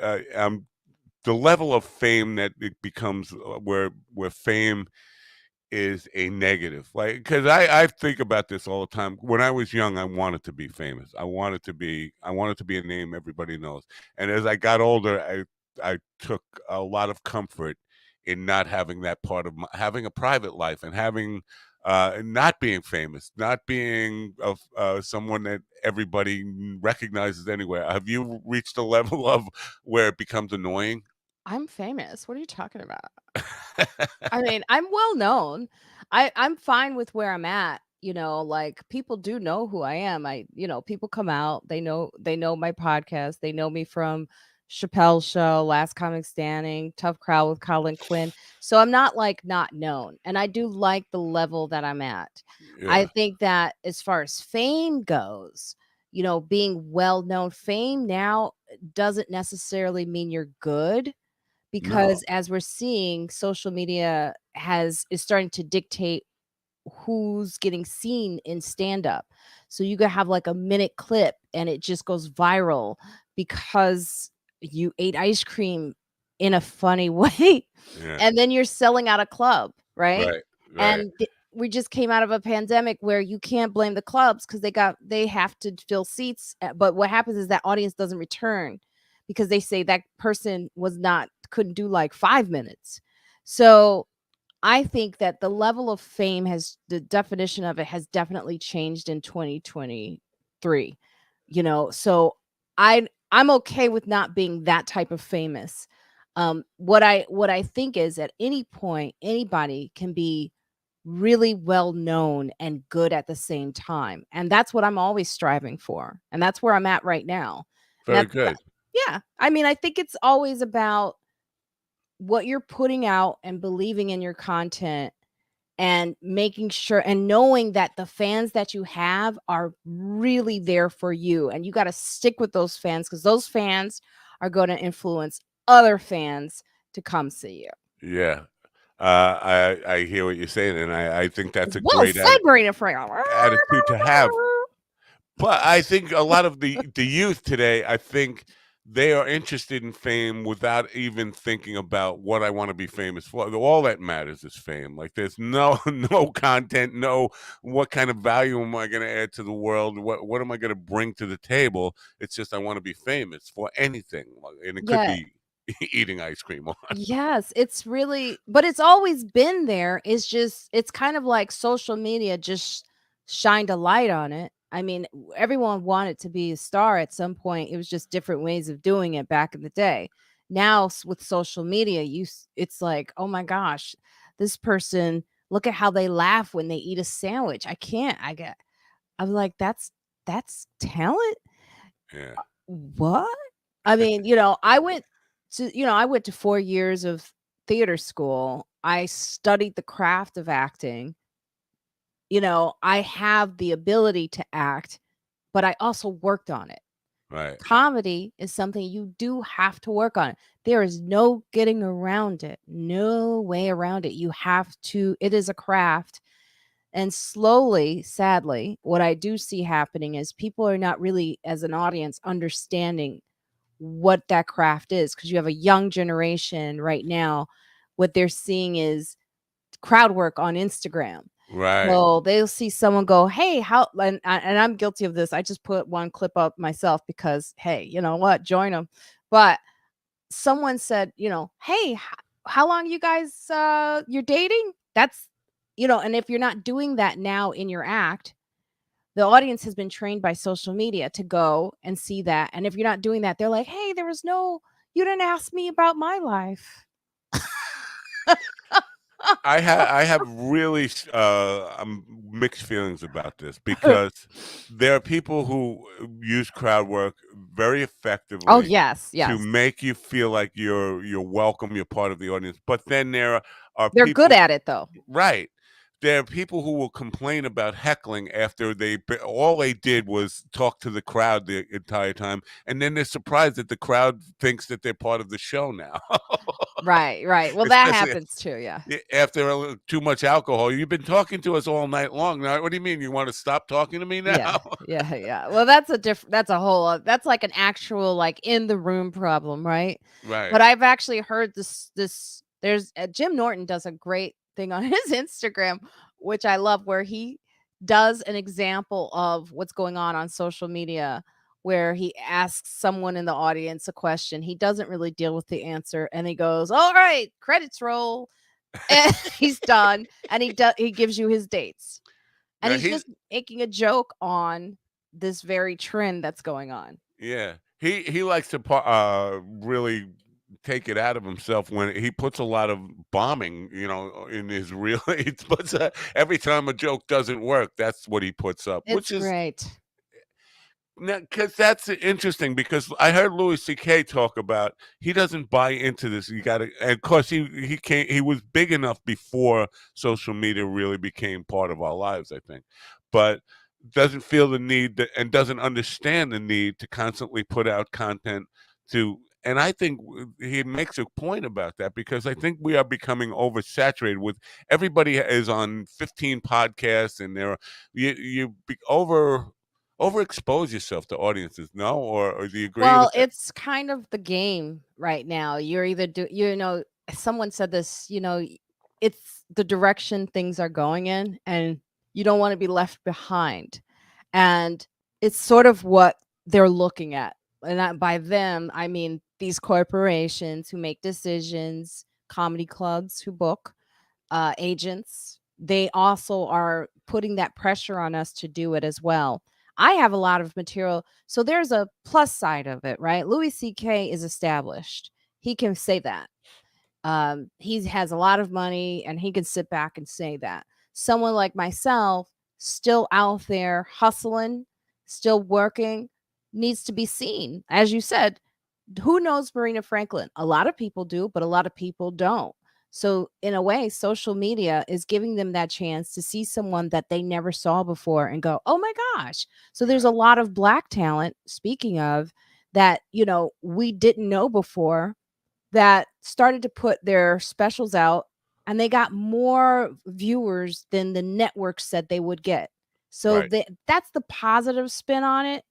the level of fame that it becomes where fame is a negative. Like, because I think about this all the time. When I was young, I wanted to be famous. I wanted to be a name everybody knows. And as I got older, I took a lot of comfort in not having that part of having a private life and having not being famous, not being someone that everybody recognizes anywhere. Have you reached a level of where it becomes annoying? I'm famous. What are you talking about? I mean, I'm well known. I'm fine with where I'm at, like people do know who I am. People come out, they know my podcast, they know me from Chappelle's show, Last Comic Standing, Tough Crowd with Colin Quinn. So I'm not like not known. And I do like the level that I'm at. I Yeah. think that as far as fame goes, being well known, fame now doesn't necessarily mean you're good No. because as we're seeing, social media is starting to dictate who's getting seen in stand up. So you could have like a minute clip and it just goes viral because you ate ice cream in a funny way Yeah. and then you're selling out a club, right? Right. Right. And we just came out of a pandemic where you can't blame the clubs because they have to fill seats, but what happens is that audience doesn't return because they say that person couldn't do like 5 minutes. So I think that the level of fame the definition of it has definitely changed in 2023. So I'm okay with not being that type of famous. What I think is at any point anybody can be really well known and good at the same time. And that's what I'm always striving for. And that's where I'm at right now. And Very good. yeah, I mean, I think it's always about what you're putting out and believing in your content and making sure and knowing that the fans that you have are really there for you, and you got to stick with those fans because those fans are going to influence other fans to come see you. Yeah. I hear what you're saying, and I think that's a Well great celebrated for you. attitude to have. But I think a lot of the youth today, I think they are interested in fame without even thinking about what I want to be famous for. All that matters is fame. Like there's no no content, no what kind of value am I going to add to the world? What am I going to bring to the table? It's just I want to be famous for anything, and it could Yeah. be eating ice cream. Yes, it's really, but it's always been there. It's kind of like social media just shined a light on it. I mean, everyone wanted to be a star at some point. It was just different ways of doing it back in the day. Now with social media, it's like, oh my gosh, this person, look at how they laugh when they eat a sandwich. I'm like, that's talent. Yeah. What? I mean, I went to 4 years of theater school. I studied the craft of acting. I have the ability to act, but I also worked on it. Right. Comedy is something you do have to work on. There is no getting around it. No way around it. It is a craft. And slowly, sadly, what I do see happening is people are not really, as an audience, understanding what that craft is because you have a young generation right now. What they're seeing is crowd work on Instagram. Right. So they'll see someone go, "Hey, how?" And I'm guilty of this. I just put one clip up myself because, hey, you know what? Join them. But someone said, "Hey, how long you guys you're dating?" And if you're not doing that now in your act, the audience has been trained by social media to go and see that. And if you're not doing that, they're like, "Hey, you didn't ask me about my life." I have really mixed feelings about this because there are people who use crowd work very Oh, effectively yes, to yes. make you feel like you're welcome, you're part of the audience. But then there are They're good people, at it though. right? There are people who will complain about heckling after all they did was talk to the crowd the entire time, and then they're surprised that the crowd thinks that they're part of the show now. Right, right. Well, that Especially happens too, yeah. after too much alcohol. You've been talking to us all night long. Now, what do you mean? You want to stop talking to me now? Yeah, yeah, yeah. Well, that's like an actual like in the room problem, right? Right. But I've actually heard this there's Jim Norton does a great thing on his Instagram, which I love, where he does an example of what's going on social media, where he asks someone in the audience a question. He doesn't really deal with the answer and he goes, "All right, credits roll." and he's done, and he gives you his dates, and Now he's he's just making a joke on this very trend that's going on. yeah. He likes to really take it out of himself when he puts a lot of bombing, in his real. He puts every time a joke doesn't work, that's what he puts up, which It's is great. because that's interesting. Because I heard Louis C.K. talk about he doesn't buy into this. You got to, and of course he was big enough before social media really became part of our lives, I think, but doesn't feel the need and doesn't understand the need to constantly put out content to. And I think he makes a point about that because I think we are becoming oversaturated with everybody is on 15 podcasts and you be overexpose yourself to audiences, no? Or do you agree Well, with that? it's kind of the game right now. You're either someone said this, it's the direction things are going in, and you don't want to be left behind. And it's sort of what they're looking at. And by them, I mean these corporations who make decisions, comedy clubs who book, agents. They also are putting that pressure on us to do it as well. I have a lot of material. So there's a plus side of it, right? Louis C.K. is established. He can say that. He has a lot of money and he can sit back and say that. Someone like myself, still out there hustling, still working, needs to be seen. As you said, who knows Marina Franklin? A lot of people do, but a lot of people don't. So, in a way, social media is giving them that chance to see someone that they never saw before and go, oh my gosh. So, there's Yeah, a lot of Black talent, speaking of, that, we didn't know before that started to put their specials out and they got more viewers than the network said they would get. So, right, that's the positive spin on it,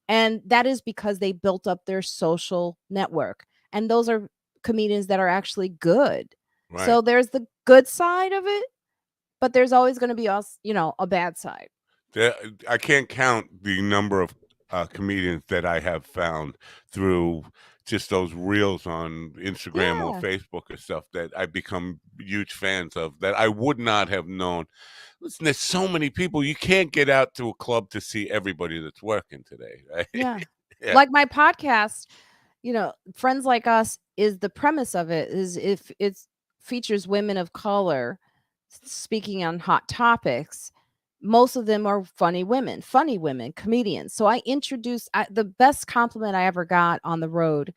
and that is because they built up their social network. And those are comedians that are actually good. right. So there's the good side of it, but there's always going to be us, a bad side. There, I can't count the number of comedians that I have found through just those reels on Instagram or Yeah. Facebook or stuff that I've become huge fans of that I would not have known. Listen, there's so many people. You can't get out to a club to see everybody that's working today, right? Yeah. Yeah, Like my podcast, Friends Like Us is the premise of it is if it's features women of color speaking on hot topics. Most of them are funny women, comedians. So the best compliment I ever got on the road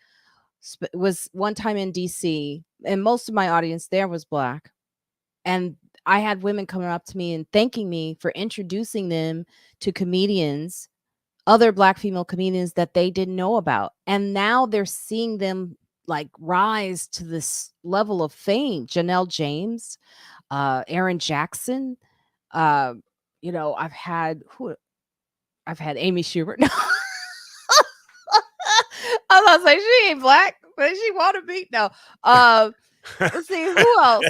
was one time in DC, and most of my audience there was Black. And I had women coming up to me and thanking me for introducing them to comedians, other Black female comedians that they didn't know about. And now they're seeing them like rise to this level of fame. Janelle James, Aaron Jackson, uh, I've had Amy Schumer. I was like, she ain't Black, but she want to be. No. Let's see who else.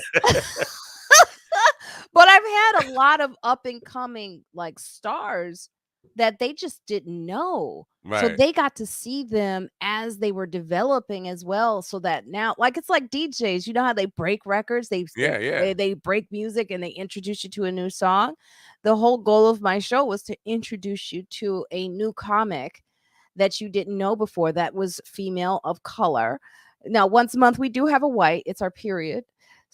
But I've had a lot of up and coming like stars that they just didn't know. So right. they got to see them as they were developing as well. So that now, like it's like DJs, you know how they break records, Yeah, yeah. they break music and they introduce you to a new song. The whole goal of my show was to introduce you to a new comic that you didn't know before that was female of color. Now, once a month we do have a white, it's our period.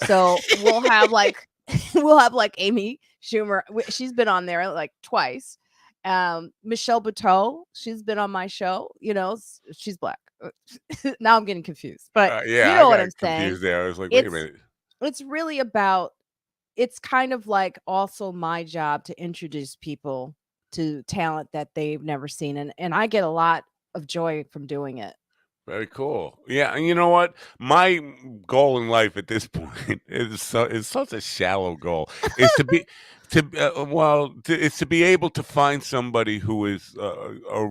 So we'll have like we'll have like Amy Schumer. She's been on there like twice. Michelle Buteau, she's been on my show. She's Black. Now I'm getting confused, but you Yeah, I know what I'm got saying. confused there. I was like, wait a It's minute. it's really about. It's kind of like also my job to introduce people to talent that they've never seen, and I get a lot of joy from doing it. Very cool. Yeah, and you know what? My goal in life at this point is such a shallow goal. Is to be is to be able to find somebody who is a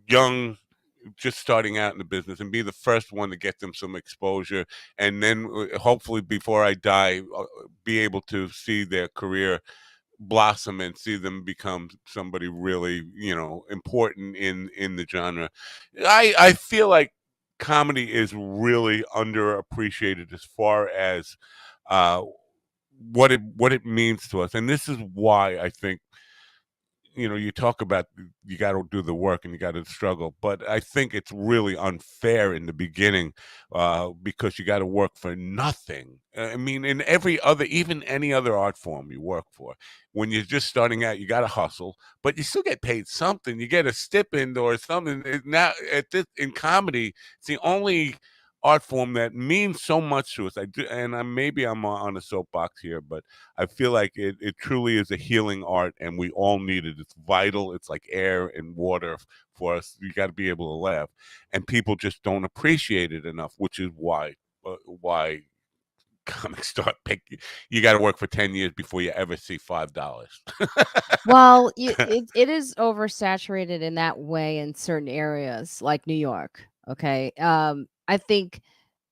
young, just starting out in the business, and be the first one to get them some exposure, and then hopefully before I die, be able to see their career blossom and see them become somebody really important in the genre. I feel like comedy is really underappreciated as far as uh, what it means to us. And this is why I think, you talk about you got to do the work and you got to struggle, but I think it's really unfair in the beginning, because you got to work for nothing. I mean, in every other, even any other art form you work for, when you're just starting out, you got to hustle, but you still get paid something. You get a stipend or something. Now, in comedy, it's the only art form that means so much to us. I do, and maybe I'm on a soapbox here, but I feel like it truly is a healing art, and we all need it. It's vital. It's like air and water for us. You got to be able to laugh, and people just don't appreciate it enough, which is why comics start picking. You got to work for 10 years before you ever see $5. Well, it is oversaturated in that way in certain areas like New York. Okay. I think,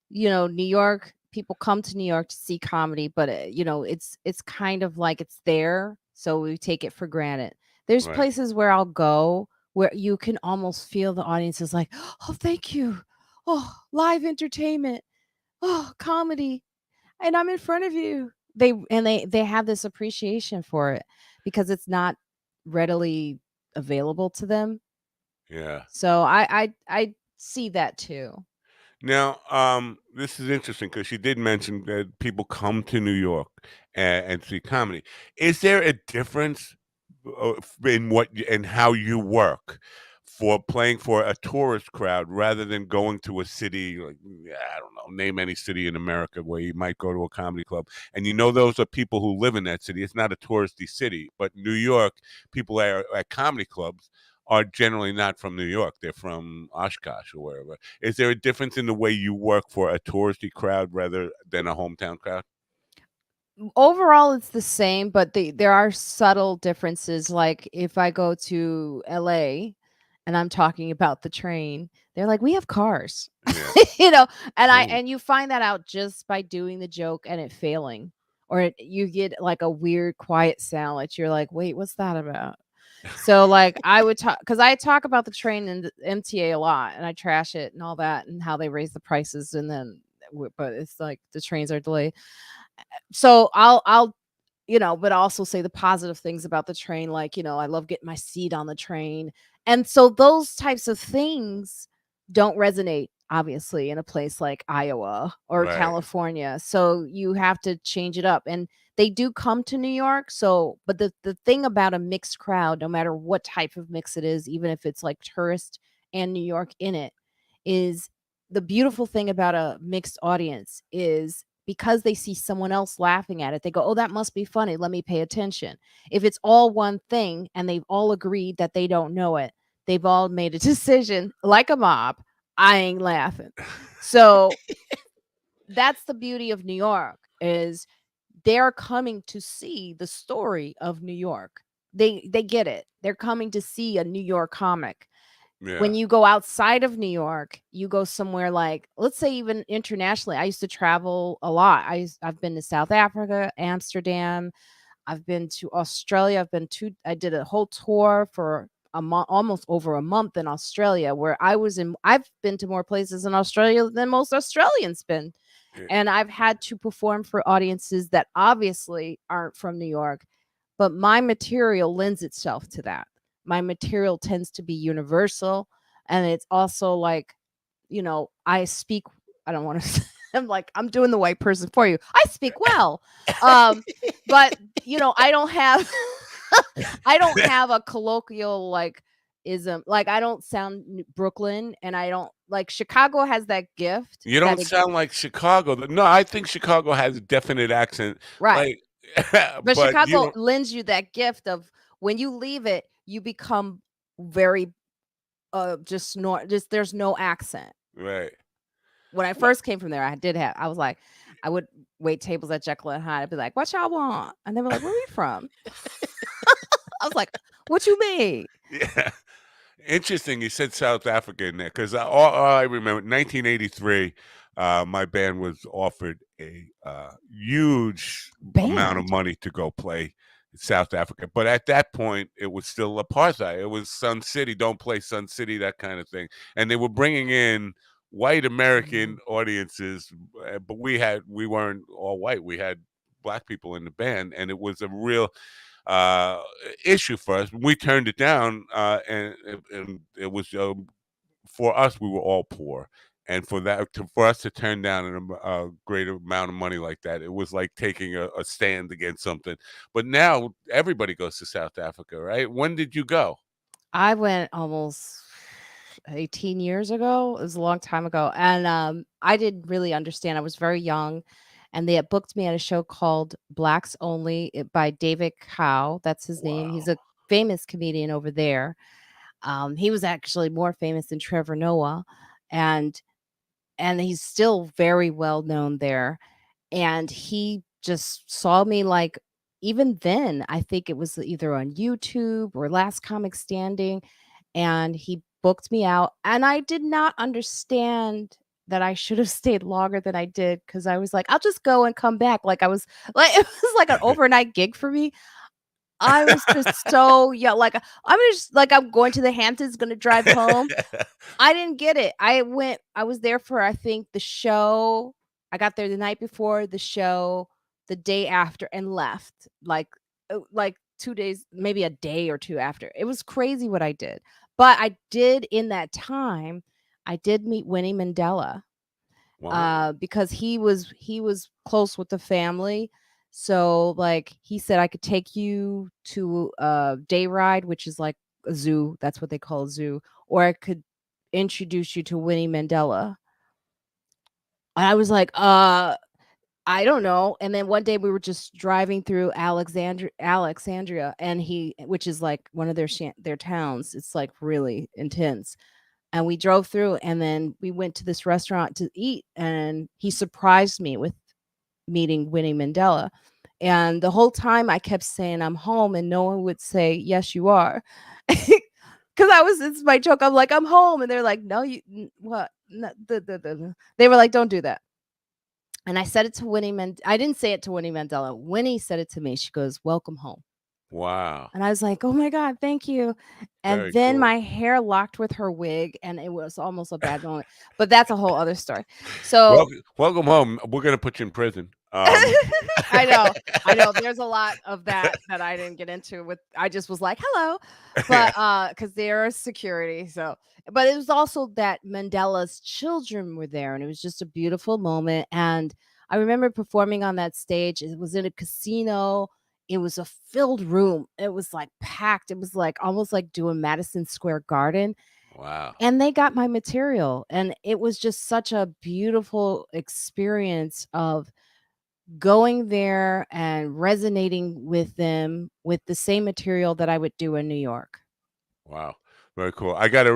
New York, people come to New York to see comedy, but it's kind of like it's there, so we take it for granted. There's Right. places where I'll go where you can almost feel the audience is like, "Oh, thank you. Oh, live entertainment. Oh, comedy. And I'm in front of you." They have this appreciation for it because it's not readily available to them. Yeah. So I see that too. Now, this is interesting because she did mention that people come to New York and see comedy. Is there a difference in and how you work for playing for a tourist crowd rather than going to a city like, I don't know, name any city in America where you might go to a comedy club, and those are people who live in that city. It's not a touristy city, but New York people are at comedy clubs are generally not from New York. They're from Oshkosh or wherever. Is there a difference in the way you work for a touristy crowd rather than a hometown crowd? Overall, it's the same, but there are subtle differences. Like if I go to LA and I'm talking about the train, they're like, "We have cars," Yeah. you know. And Oh, you find that out just by doing the joke and it failing, or you get like a weird quiet sound that you're like, "Wait, what's that about?" So like I would talk because I talk about the train and the MTA a lot, and I trash it and all that, and how they raise the prices, and then but it's like the trains are delayed. So I'll but also say the positive things about the train, like, I love getting my seat on the train. And so those types of things don't resonate, obviously, in a place like Iowa or right. California. So you have to change it up. And they do come to New York. So, but the thing about a mixed crowd, no matter what type of mix it is, even if it's like tourist and New York in it, is the beautiful thing about a mixed audience is because they see someone else laughing at it, they go, "Oh, that must be funny. Let me pay attention." If it's all one thing and they've all agreed that they don't know it, they've all made a decision like a mob. I ain't laughing. So that's the beauty of New York is they're coming to see the story of New York. They get it. They're coming to see a New York comic. When Yeah. you go outside of New York, you go somewhere like, let's say even internationally. I used to travel a lot. I've been to South Africa, Amsterdam. I've been to Australia. I did a whole tour for a month, almost over a month in Australia, where I've been to more places in Australia than most Australians been. Yeah. And I've had to perform for audiences that obviously aren't from New York, but my material lends itself to that. My material tends to be universal, and it's also like, I speak I don't want to I'm like I'm doing the white person for you. I speak well. Um but I don't have I don't have a colloquial like ism. Like I don't sound Brooklyn, and I don't like Chicago has that gift You that don't sound like Chicago. No, I think Chicago has a definite accent. right. Like, But but you Chicago don't. lends you that gift of when you leave it, you become very just there's no accent. Right. When I Well, first came from there, I was like, I would wait tables at Jekyll and Hyde. I'd be like, "What y'all want?" And they were like, "Where we from?" I was like, "What you mean?" yeah. Interesting. You said South Africa in there because all I remember, 1983, my band was offered a huge amount of Band. money to go play in South Africa. But at that point, it was still apartheid. It was Sun City, don't play Sun City, that kind of thing. And they were bringing in white American Mhm. audiences, but we weren't all white. We had black people in the band, and it was a real uh, issue for us. We turned it down, and it was for us. We were all poor, and for us to turn down a great amount of money like that, it was like taking a stand against something. But now everybody goes to South Africa, right? When did you go? I went almost 18 years ago. It was a long time ago. And I didn't really understand. I was very young. And they had booked me at a show called Blacks Only by David Cow. That's his name. He's Wow, a famous comedian over there. He was actually more famous than Trevor Noah. And he's still very well known there. And he just saw me, like, even then, I think it was either on YouTube or Last Comic Standing, and he booked me out, and I did not understand that I should have stayed longer than I did because I was like, "I'll just go and come back," like, I was like, it was like an overnight gig for me. I was just so yeah, like, I'm just like, I'm going to the Hamptons, gonna drive home. I didn't get it. I was there for, I think, the show. I got there the night before the show, the day after, and left, like 2 days, maybe a day or 2 after. It was crazy what I did. But I did in that time, I did meet Winnie Mandela, wow, because he was close with the family. So, like, he said, "I could take you to a day ride," which is like a zoo, that's what they call a zoo, "or I could introduce you to Winnie Mandela." And I was like, I don't know." And then one day we were just driving through Alexandria, and which is like one of their towns. It's like really intense. And we drove through, and then we went to this restaurant to eat, and he surprised me with meeting Winnie Mandela. And the whole time I kept saying, "I'm home," and no one would say, "Yes, you are." Because it's my joke. I'm like, "I'm home." And they're like, "No, what?" No, they were like, "Don't do that." And I said it to I didn't say it to Winnie Mandela. Winnie said it to me. She goes, "Welcome home." wow, And I was like, "Oh my god, thank you." And very then cool. my hair locked with her wig, and it was almost a bad moment, but that's a whole other story. So Welcome home. We're gonna put you in prison. I know, I know. There's a lot of that I didn't get into with. I just was like, "Hello," but Yeah, because there is security. So, but it was also that Mandela's children were there, and it was just a beautiful moment. And I remember performing on that stage. It was in a casino. It was a filled room. It was like packed. It was like almost like doing Madison Square Garden. wow, And they got my material. And it was just such a beautiful experience of going there and resonating with them with the same material that I would do in New York. wow, very cool. I gotta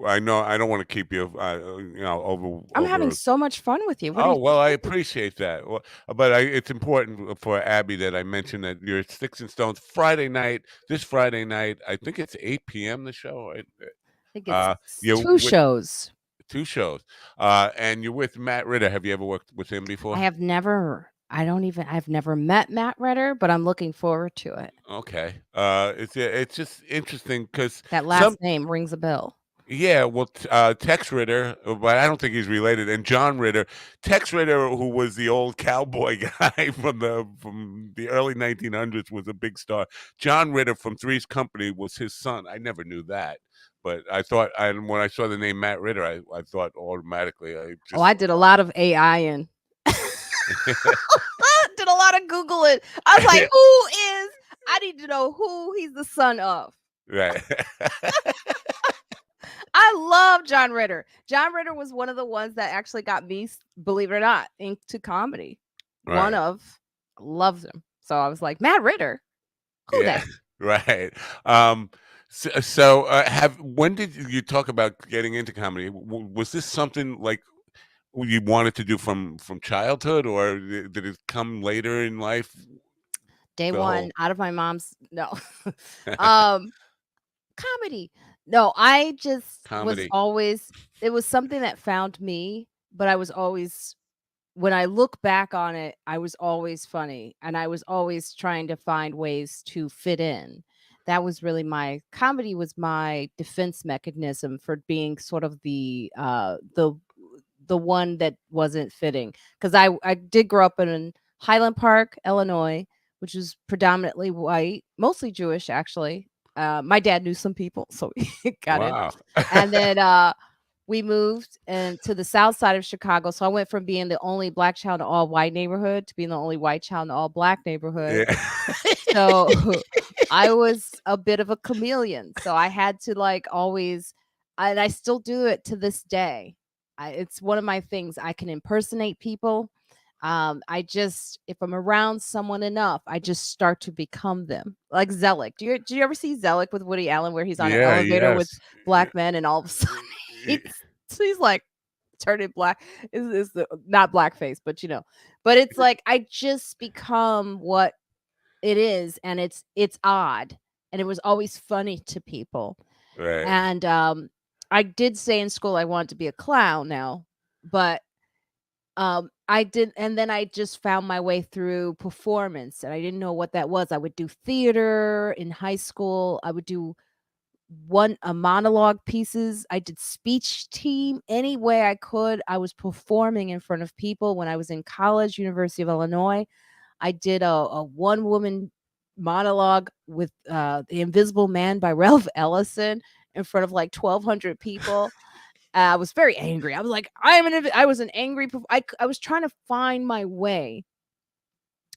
I know I don't want to keep you, I'm having over. so much fun with you. What do Oh, you well, I appreciate that. Well, but it's important for Abby that I mention that you're at Sticks and Stones Friday night. This Friday night, I think it's 8 p.m. The show. Right? think it's You're 2 with shows. two shows, and you're with Matt Ritter. Have you ever worked with him before? I've never met Matt Redder, but I'm looking forward to it. Okay. It's just interesting because That some last name rings a bell. yeah, well, Tex Ritter, but I don't think he's related, and John Ritter. Tex Ritter, who was the old cowboy guy from the early 1900s, was a big star. John Ritter from Three's Company was his son. I never knew that, but I thought, and when I saw the name Matt Ritter, I thought automatically, I Oh, just I did a lot of AI and did a lot of Googling. I was like, I need to know who he's the son of. right, I love John Ritter. John Ritter was one of the ones that actually got me, believe it or not, into comedy. One right, of loves him. So I was like, Matt Ritter, who yeah, that? right. Um, so, have when did you talk about getting into comedy? Was this something like you wanted to do from childhood, or did it come later in life? Day The one whole out of my mom's no. um Comedy. No, I just was comedy, always it was something that found me, but I was always when I look back on it, I was always funny and I was always trying to find ways to fit in. That was really my comedy was my defense mechanism for being sort of the the one that wasn't fitting, because I did grow up in Highland Park, Illinois, which was predominantly white, mostly Jewish actually. My dad knew some people, so we got in. Wow. And then we moved to the south side of Chicago. So I went from being the only black child in all white neighborhood to being the only white child in all black neighborhood. Yeah. So I was a bit of a chameleon. So I had to like always, and I still do it to this day. It's one of my things. I can impersonate people. If I'm around someone enough, I just start to become them. Like Zelig. Do you ever see Zelig with Woody Allen where he's on an Yeah, elevator with yes. black men and all of a sudden Y he's like turning black is the not blackface, but but it's like I just become what it is, and it's odd, and it was always funny to people. Right. And I did say in school I wanted to be a clown now, but I did, and then I just found my way through performance, and I didn't know what that was. I would do theater in high school. I would do monologue pieces. I did speech team any way I could. I was performing in front of people when I was in college, University of Illinois. I did a one woman monologue with The Invisible Man by Ralph Ellison in front of like 1,200 people. I was very angry. I was like, I was an angry. I was trying to find my way.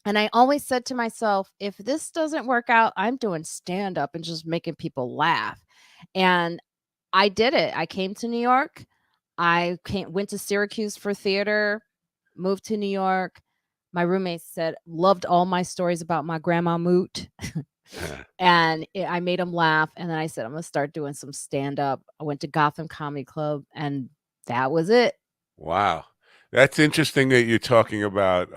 And I always said to myself, if this doesn't work out, I'm doing stand up and just making people laugh. And I did it. I came to New York. Went to Syracuse for theater, moved to New York. My roommate said, loved all my stories about my grandma Moot. And I made him laugh. And then I said, I'm going to start doing some stand up. I went to Gotham Comedy Club, and that was it. Wow. That's interesting that you're talking about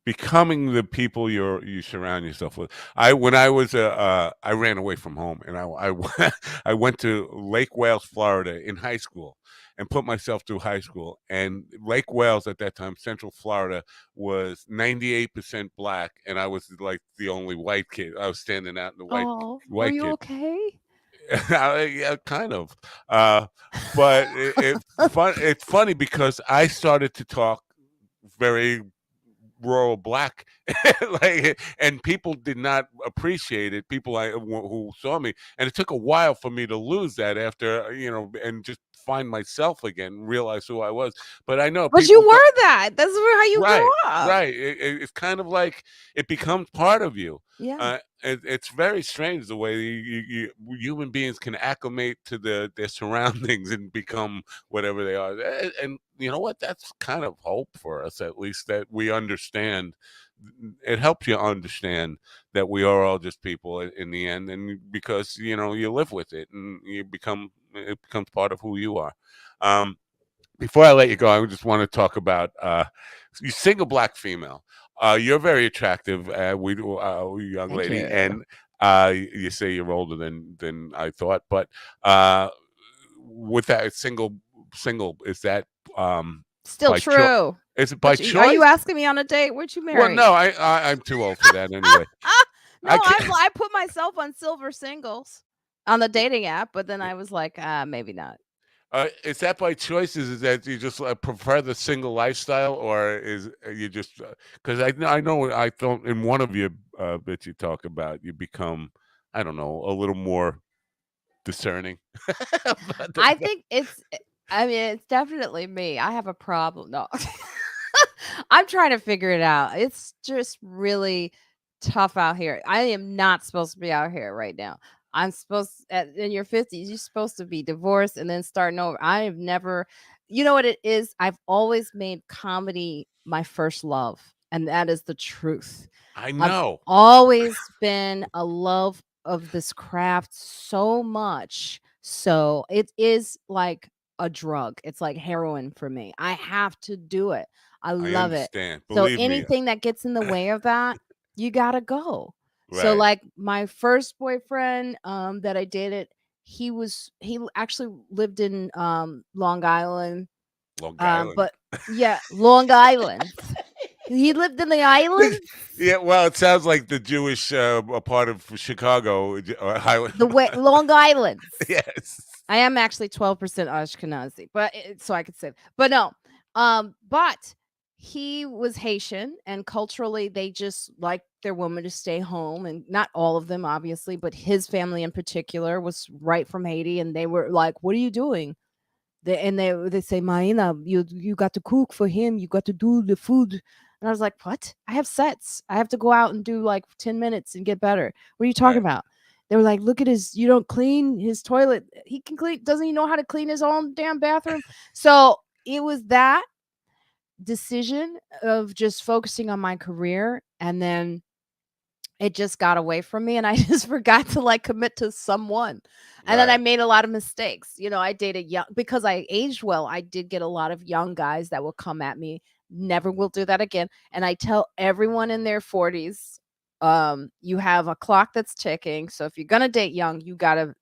becoming the people you surround yourself with. When I was I ran away from home, and I went to Lake Wales, Florida in high school, and put myself through high school. And Lake Wales at that time, Central Florida, was 98% black, and I was like the only white kid. I was standing out in the Oh, are white you kid. okay? Yeah, kind of. But it's funny because I started to talk very rural black, like, and people did not appreciate it. People who saw me, and it took a while for me to lose that after and just find myself again, realize who I was. But I know But you people. were that. That's how you grew Right, up. right. It's kind of like it becomes part of you. Yeah. It's very strange the way human beings can acclimate to their surroundings and become whatever they are. And you know what? That's kind of hope for us, at least, that we understand. It helps you understand that we are all just people in the end, and because you live with it and it becomes part of who you are. Before I let you go, I just want to talk about you sing a black female. You're very attractive, young Thank lady, you. and you say you're older than I thought. But with that single, is that Still by choice? true. Is it by Are you choice? asking me on a date? Weren't you Well, married? no, I'm too old for that anyway. No, I can't. I put myself on silver singles on the dating app, but then I was like, maybe not. Is that by choice? Is that you just prefer the single lifestyle, or is you just because I know I thought in one of your bits you talk about you become, I don't know, a little more discerning. About I the- think I mean, it's definitely me. I have a problem. No. I'm trying to figure it out. It's just really tough out here. I am not supposed to be out here right now. I'm in your 50s, you're supposed to be divorced and then starting over. I have never, you know what it is? I've always made comedy my first love, and that is the truth. I I've know. always been a love of this craft so much. So it is like a drug. It's like heroin for me. I have to do it. I I love it. understand. So Believe me. anything that gets in the way of that, you gotta go. So Right. like my first boyfriend that I dated, he actually lived in Long Island. Long Island. But yeah, Long Island. He lived in the islands. Yeah. Well, it sounds like the Jewish a part of Chicago, Highland. Long Island. Yes. I am actually 12% Ashkenazi, but so I could say, but no, but he was Haitian, and culturally they just like their woman to stay home, and not all of them, obviously, but his family in particular was right from Haiti, and they were like, "What are you doing?" They say, "Maina, you got to cook for him. You got to do the food." And I was like, "What? I have sets. I have to go out and do like 10 minutes and get better. What are you talking Right. about?" They were like, "Look at his. You don't clean his toilet. He can clean. Doesn't he know how to clean his own damn bathroom?" So it was that decision of just focusing on my career, and then it just got away from me, and I just forgot to like commit to someone. And then I Right. made a lot of mistakes. I dated young because I aged well. I did get a lot of young guys that will come at me. Never will do that again. And I tell everyone in their 40s, you have a clock that's ticking. So if you're gonna date young, you gotta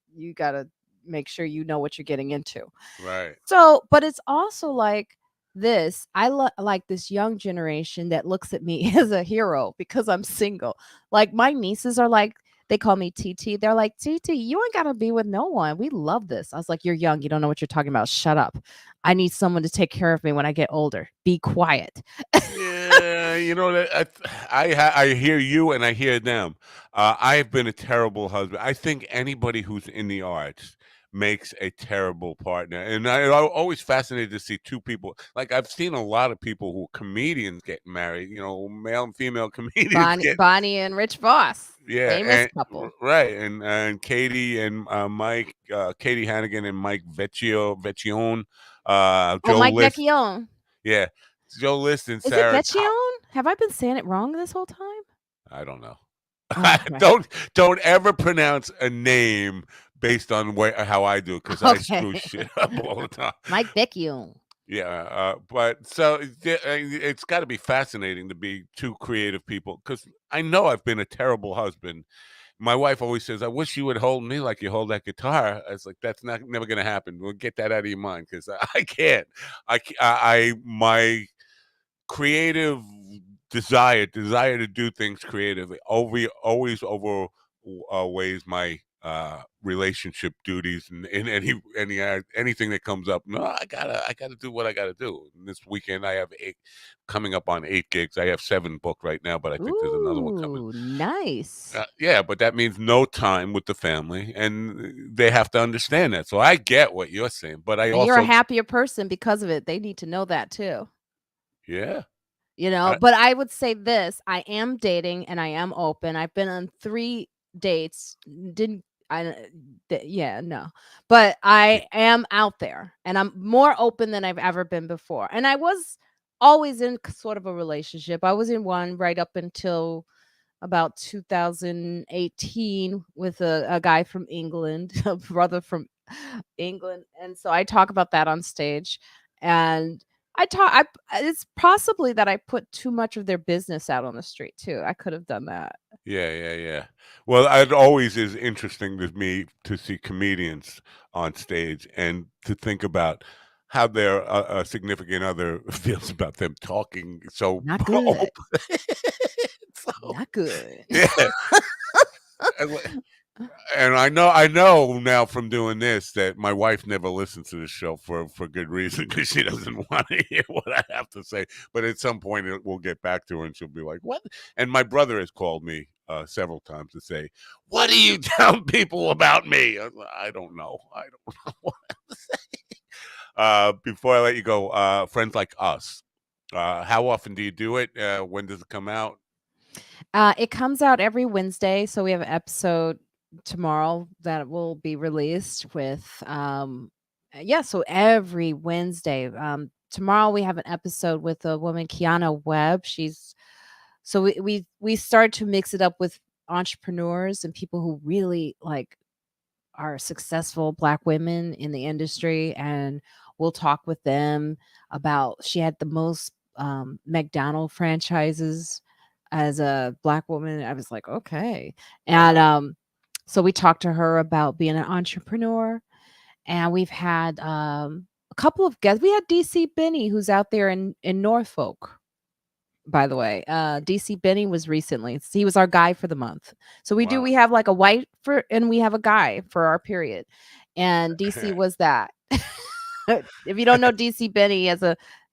make sure you know what you're getting into. Right. So, but it's also like this. I like this young generation that looks at me as a hero because I'm single. Like my nieces are like, they call me TT. They're like, TT, you ain't gotta be with no one. We love this. I was like, you're young. You don't know what you're talking about. Shut up. I need someone to take care of me when I get older. Be quiet. Yeah, that I hear you and I hear them. I've been a terrible husband. I think anybody who's in the arts makes a terrible partner, and I'm always fascinated to see two people. Like I've seen a lot of people who comedians get married. Male and female comedians Bonnie, get Bonnie and Rich Voss, yeah, famous and couple. right, and Katie and Mike, Katie Hannigan and Mike Vecchione, Oh, Joe Mike List, Vecchione. yeah, Joe List and Is it Sarah. Vecchione? Have I been saying it wrong this whole time? I don't know. Okay. Don't ever pronounce a name based on how I do because I Okay. screw shit up all the time. Mike Vecchione. Yeah, but so it's got to be fascinating to be two creative people because I know I've been a terrible husband. My wife always says, "I wish you would hold me like you hold that guitar." I was like, "That's not never going to happen. We'll get that out of your mind because I can't. My creative desire to do things creatively always over weighs my relationship duties and in anything that comes up. No, I gotta do what I gotta do. And this weekend I have coming up on 8 gigs. I have 7 booked right now, but I think there's another one coming. Ooh, nice. Yeah, but that means no time with the family, and they have to understand that. So I get what you're saying, but I And you're a also happier person because of it. They need to know that too. yeah. But I would say this, I am dating and I am open. I've been on 3 dates. Didn't I yeah, no. But I am out there and I'm more open than I've ever been before. And I was always in sort of a relationship. I was in one right up until about 2018 with a guy from England, a brother from England, and so I talk about that on stage, and it's possibly that I put too much of their business out on the street too. I could have done that. Yeah. Well, it always is interesting to me to see comedians on stage and to think about how their significant other feels about them talking so Not good. open. So, Not good. yeah, and I know now from doing this that my wife never listens to the show for good reason because she doesn't want to hear what I have to say. But at some point, we'll get back to her and she'll be like, "What?" And my brother has called me several times to say, "What do you tell people about me?" I don't know. I don't know what to say. Before I let you go, friends like us. How often do you do it? When does it come out? It comes out every Wednesday, so we have an episode tomorrow that will be released with yeah, so every Wednesday. Tomorrow we have an episode with a woman, Kiana Webb. She's so we start to mix it up with entrepreneurs and people who really like are successful black women in the industry, and we'll talk with them about she had the most McDonald franchises as a black woman. I was like, okay. And Wow. so we talked to her about being an entrepreneur, and we've had a couple of guests. We had DC Benny, who's out there in Norfolk, by the way. DC Benny was recently. He was our guy for the month. So we Wow. have like a white for and we have a guy for our period. and DC was that. If you don't know DC Benny,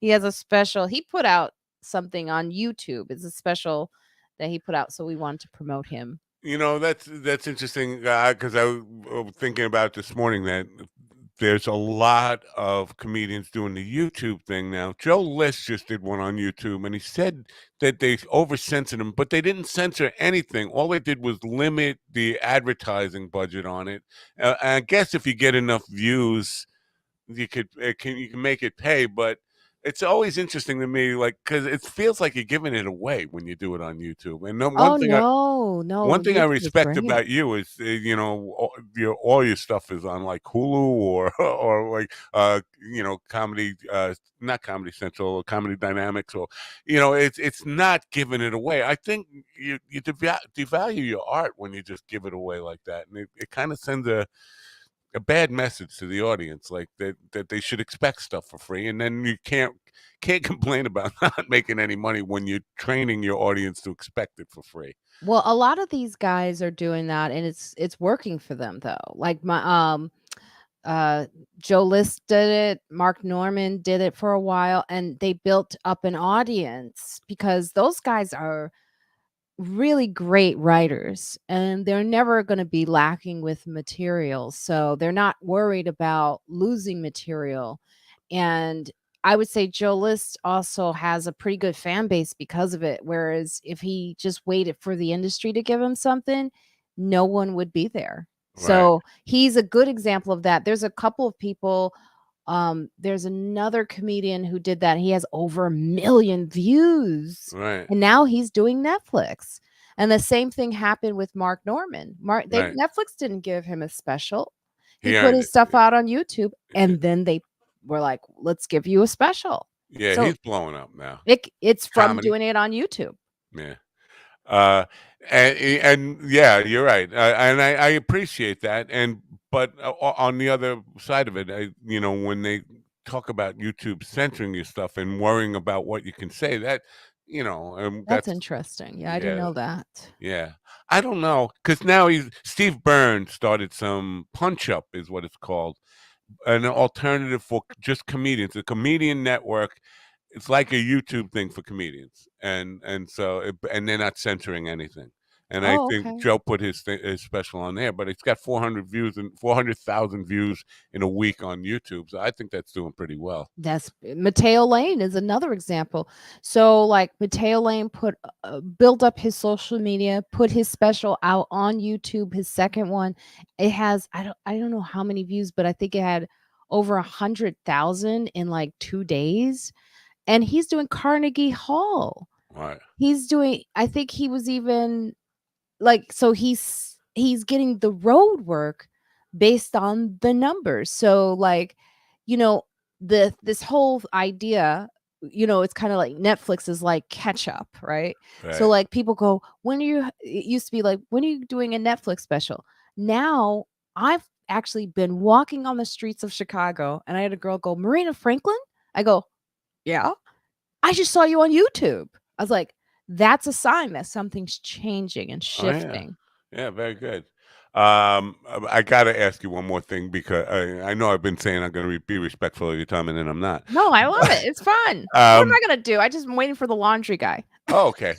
he has a special. He put out something on YouTube. It's a special that he put out, so we wanted to promote him. That's interesting because I was thinking about this morning that there's a lot of comedians doing the YouTube thing now. Joe List just did one on YouTube, and he said that they over censored him, but they didn't censor anything. All they did was limit the advertising budget on it. I guess if you get enough views, you can make it pay, but it's always interesting to me, like because it feels like you're giving it away when you do it on YouTube. And then Oh, no, no, one thing I YouTube is respect great. about you is, all your stuff is on like Hulu or or like comedy, not Comedy Central or Comedy Dynamics, or it's not giving it away. I think you devalue your art when you just give it away like that, and it kind of sends a bad message to the audience, like that they should expect stuff for free, and then you can't complain about not making any money when you're training your audience to expect it for free. Well, a lot of these guys are doing that, and it's working for them though. Like uh Joe List did it, Mark Norman did it for a while, and they built up an audience because those guys are really great writers and they're never going to be lacking with material. So they're not worried about losing material. And I would say Joe List also has a pretty good fan base because of it. Whereas if he just waited for the industry to give him something, no one would be there. Right, So he's a good example of that. There's a couple of people. There's another comedian who did that. He has over 1 million views, right, and now he's doing Netflix. And the same thing happened with Mark Norman. right. Netflix didn't give him a special. He He put earned his it. stuff out on YouTube, Yeah, and then they were like, "Let's give you a special." yeah, So he's blowing up now. it's from Comedy, doing it on YouTube. yeah. Uh, and yeah, you're right, and I appreciate that. But on the other side of it, when they talk about YouTube censoring your stuff and worrying about what you can say, That's that's interesting. Yeah, I didn't yeah, know that. yeah. I don't know because now Steve Byrne started some Punch Up, is what it's called, an alternative for just comedians, a comedian network. It's like a YouTube thing for comedians, and they're not censoring anything. And I Oh, think okay. Joe put his special on there, but it's got 400 views and 400,000 views in a week on YouTube. So I think that's doing pretty well. That's Mateo Lane is another example. So like Mateo Lane built up his social media, put his special out on YouTube, his second one. It has I don't know how many views, but I think it had over 100,000 in like 2 days. And he's doing Carnegie Hall. Right, He's doing I think he was even like so he's getting the road work based on the numbers. So like, you know, this whole idea, it's kind of like Netflix is like catch up, right? So right. like people go, when are you it used to be like, when are you doing a Netflix special? Now I've actually been walking on the streets of Chicago and I had a girl go, Marina Franklin? I go, yeah. I just saw you on YouTube. I was like, that's a sign that something's changing and Oh yeah, shifting. yeah, very good. I got to ask you one more thing because I know I've been saying I'm going to be respectful of your time, and then I'm not. No, I love it. It's fun. What am um, I gonna do? I just am waiting for the laundry guy. oh, okay.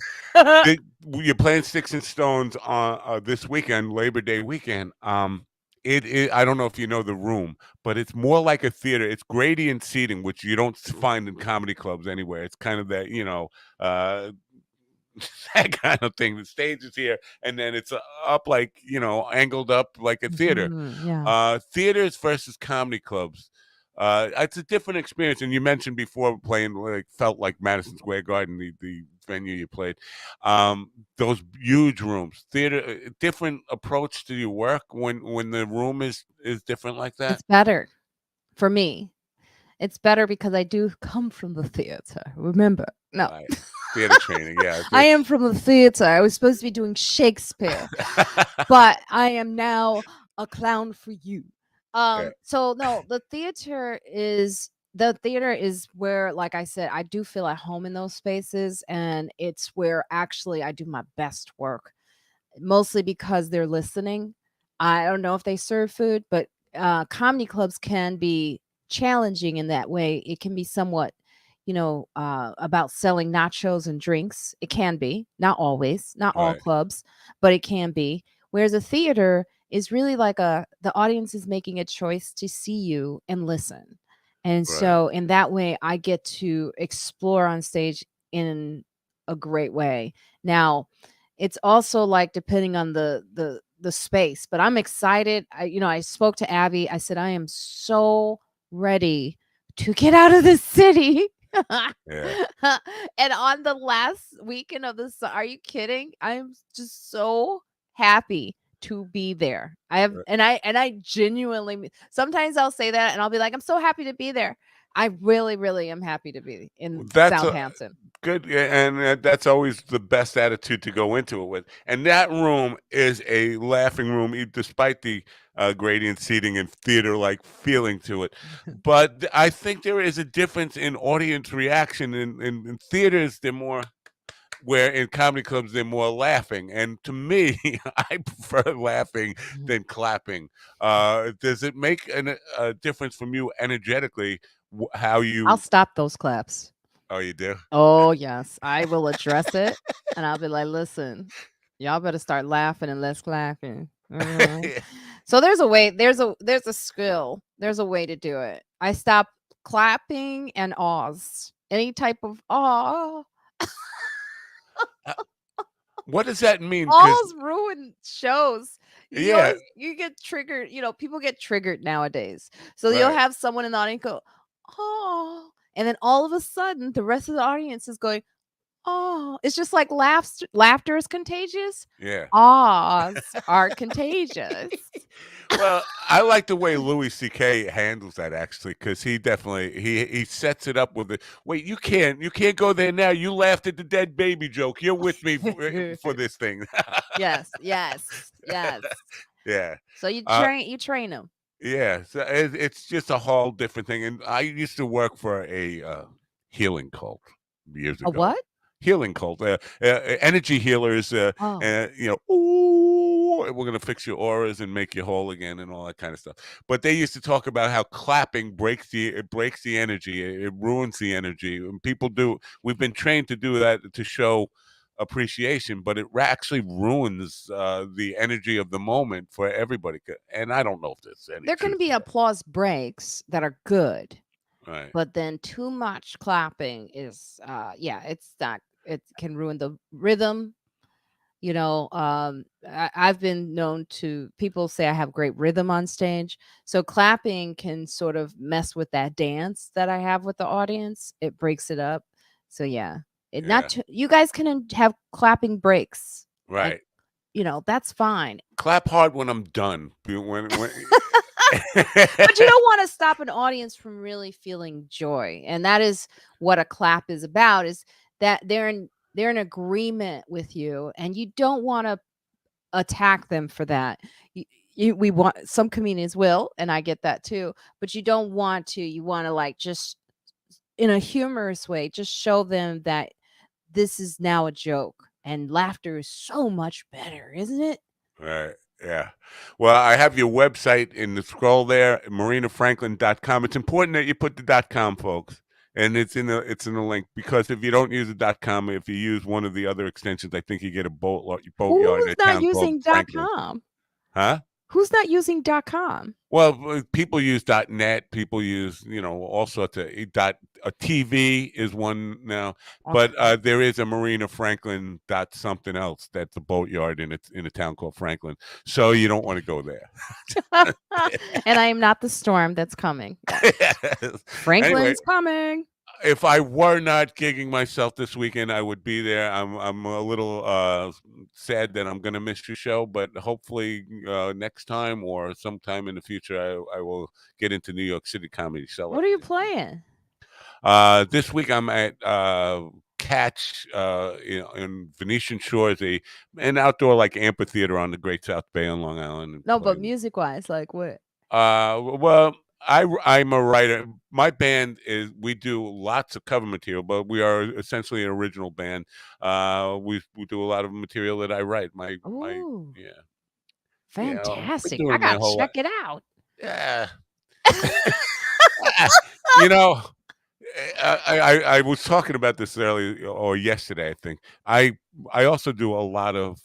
You're playing Sticks and Stones on this weekend, Labor Day weekend. I don't know if you know the room, but it's more like a theater. It's gradient seating, which you don't find in comedy clubs anywhere. It's kind of that, uh, that kind of thing. The stage is here, and then it's up like angled up like a theater. Mhm, yeah. Theaters versus comedy clubs. It's a different experience. And you mentioned before playing like felt like Madison Square Garden, the venue you played. Those huge rooms, theater, different approach to your work when the room is different like that. It's better for me. It's better because I do come from the theater. Remember? No. Right. Theater training, yeah. I am from the theater. I was supposed to be doing Shakespeare, but I am now a clown for you. Yeah. So no, the theater is where, like I said, I do feel at home in those spaces, and it's where actually I do my best work. Mostly because they're listening. I don't know if they serve food, but comedy clubs can be challenging in that way. It can be somewhat, about selling nachos and drinks. It can be, not always, not all Right. clubs, but it can be. Whereas a theater is really like the audience is making a choice to see you and listen. And Right. so in that way, I get to explore on stage in a great way. Now, it's also like depending on the space, but I'm excited. I spoke to Abby. I said I am so ready to get out of this city. Yeah. And on the last weekend of this, are you kidding? I'm just so happy to be there. I have, Uh, and I genuinely sometimes I'll say that and I'll be like, I'm so happy to be there. I really, really am happy to be in That's a Southampton. good, yeah, and that's always the best attitude to go into it with. And that room is a laughing room, despite the gradient seating and theater-like feeling to it. But I think there is a difference in audience reaction. In theaters, they're more where in comedy clubs they're more laughing. And to me, I prefer laughing than clapping. Does it make a difference from you energetically? How I'll you? stop those claps. Oh, you do? Oh, yes. I will address it, and I'll be like, "Listen, y'all better start laughing and less clapping." Mhm. So there's a way there's a skill. There's a way to do it. I stop clapping and ahs. Any type of awe. Uh, what does that mean? Because Ahs ruin shows. yeah, You get triggered, people get triggered nowadays. So you'll right, have someone in the audience go, "Oh," and then all of a sudden the rest of the audience is going, "Oh," it's just like laughter is contagious. yeah. Ahs are contagious. Well, I like the way Louis C.K. handles that actually, because he definitely he sets it up with it. Wait, you can't go there now. You laughed at the dead baby joke. You're with me for this thing. Yes, yes, yes. Yeah. So Uh, you train them. yeah. So it's just a whole different thing. And I used to work for a healing cult years A ago. what? Healing cult, energy healers. Oh. Ooh, we're gonna fix your auras and make you whole again, and all that kind of stuff. But they used to talk about how clapping breaks the energy, it ruins the energy, and people do. We've been trained to do that to show appreciation, but it actually ruins the energy of the moment for everybody. And I don't know if there's any There can truth be to applause breaks that are good, that. Right? but then too much clapping is yeah, it's not it can ruin the rhythm. I've been known to people say I have great rhythm on stage. So clapping can sort of mess with that dance that I have with the audience. It breaks it up. So yeah, Yeah. you guys can have clapping breaks, and Right. that's fine. Clap hard when I'm done. When But you don't want to stop an audience from really feeling joy. And that is what a clap is about, is that they're in agreement with you and you don't want to attack them for that. We want some comedians will, and I get that too, but you don't want to. You want to like just in a humorous way, just show them that this is now a joke and laughter is so much better, isn't it? Right. Yeah. Well, I have your website in the scroll there, marinafranklin.com. It's important that you put the .com, folks. And it's in the link, because if you don't use the .com, if you use one of the other extensions, I think you get a boatyard in Who's a not town called using Franklin. .com? Huh? Who's not using .com? Well, people use .net. People use, all sorts of a TV is one now, but Okay. there is a Marina Franklin dot something else that's a boatyard in a town called Franklin. So you don't want to go there. And I am not the storm that's coming. Yes. Anyway, Franklin's coming. if I were not gigging myself this weekend, I would be there. I'm a little sad that I'm going to miss your show, but hopefully next time or sometime in the future, I will get into New York City Comedy Cellar What are you again. playing? This week I'm at Catch in Venetian Shores, an outdoor like amphitheater on the Great South Bay on Long Island. And No, but playing. music wise, like what? Well, I'm a writer. My band we do lots of cover material, but we are essentially an original band. We do a lot of material that I write. My Oh, yeah, been fantastic. I doing it my gotta whole check life. it out. Yeah. You know, I was talking about this earlier or yesterday, I think. I also do a lot of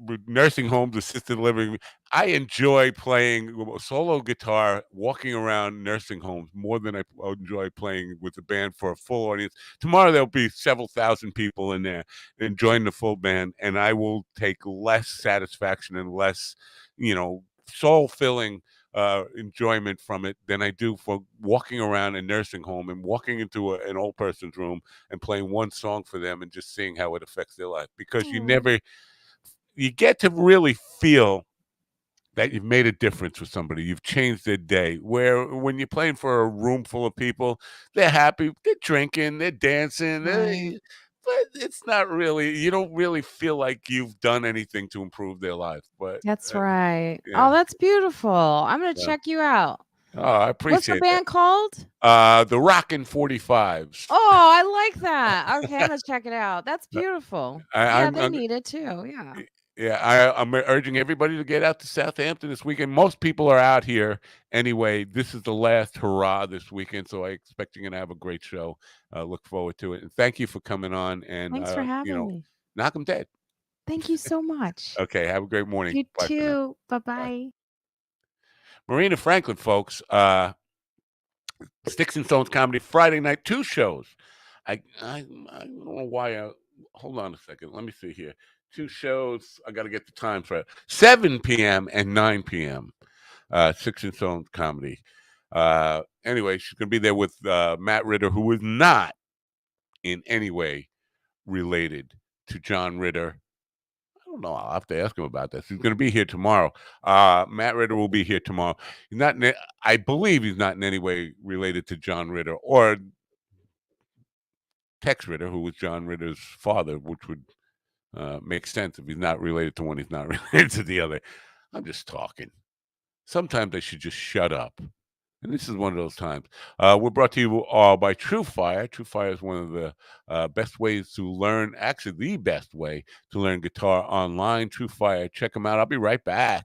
with nursing homes, assisted living. I enjoy playing solo guitar, walking around nursing homes more than I enjoy playing with the band for a full audience. Tomorrow there'll be several thousand people in there enjoying the full band, and I will take less satisfaction and less, soul filling enjoyment from it than I do for walking around a nursing home and walking into an old person's room and playing one song for them and just seeing how it affects their life. Because Aw. you get to really feel that you've made a difference for somebody. You've changed their day. Where when you're playing for a room full of people, they're happy, they're drinking, they're dancing, Right. but it's not really. You don't really feel like you've done anything to improve their life. But That's right. yeah, Oh, that's beautiful. I'm gonna yeah. check you out. Oh, I What's the appreciate that. band called? The Rockin' 45s. Oh, I like that. Okay, I'm gonna check it out. That's beautiful. I, Yeah, I'm, they I'm need it too. Yeah. Yeah, I'm urging everybody to get out to Southampton this weekend. Most people are out here anyway. This is the last hurrah this weekend, so I expect you're going to have a great show. Look forward to it, and thank you for coming on. And Thanks for having me. knock them dead. Thank you so much. Okay, have a great morning. You Bye for now. too. Bye. Bye-bye. Marina Franklin, folks. Sticks and Stones Comedy Friday night, 2 shows. I don't know why. Hold on a second. Let me see here. 2 shows. I got to get the times right. 7 p.m. and 9 p.m. Sticks and Stones Comedy. Anyway, she's going to be there with Matt Ritter, who is not in any way related to John Ritter. I don't know. I'll have to ask him about this. He's going to be here tomorrow. Matt Ritter will be here tomorrow. I believe he's not in any way related to John Ritter or Tex Ritter, who was John Ritter's father, which would make sense if he's not related to one, he's not related to the other. I'm just talking. Sometimes I should just shut up. And this is one of those times. We're brought to you by True Fire. True Fire is one of the best ways to learn, actually, the best way to learn guitar online. True Fire. Check them out. I'll be right back.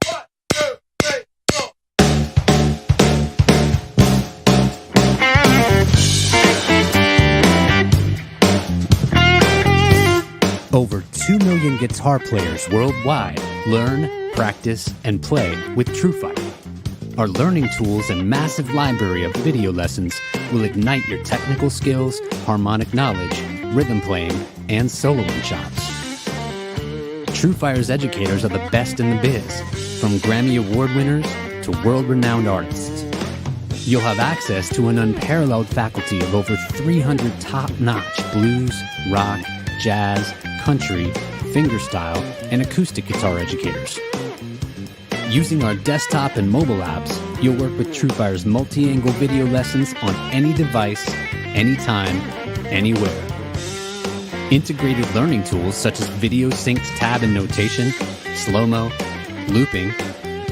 Over 2 million guitar players worldwide learn, practice, and play with TrueFire. Our learning tools and massive library of video lessons will ignite your technical skills, harmonic knowledge, rhythm playing, and soloing chops. TrueFire's educators are the best in the biz, from Grammy Award winners to world-renowned artists. You'll have access to an unparalleled faculty of over 300 top-notch blues, rock, jazz, country, fingerstyle, and acoustic guitar educators. Using our desktop and mobile apps, you'll work with TrueFire's multi-angle video lessons on any device, anytime, anywhere. Integrated learning tools such as video syncs tab and notation, slow-mo, looping,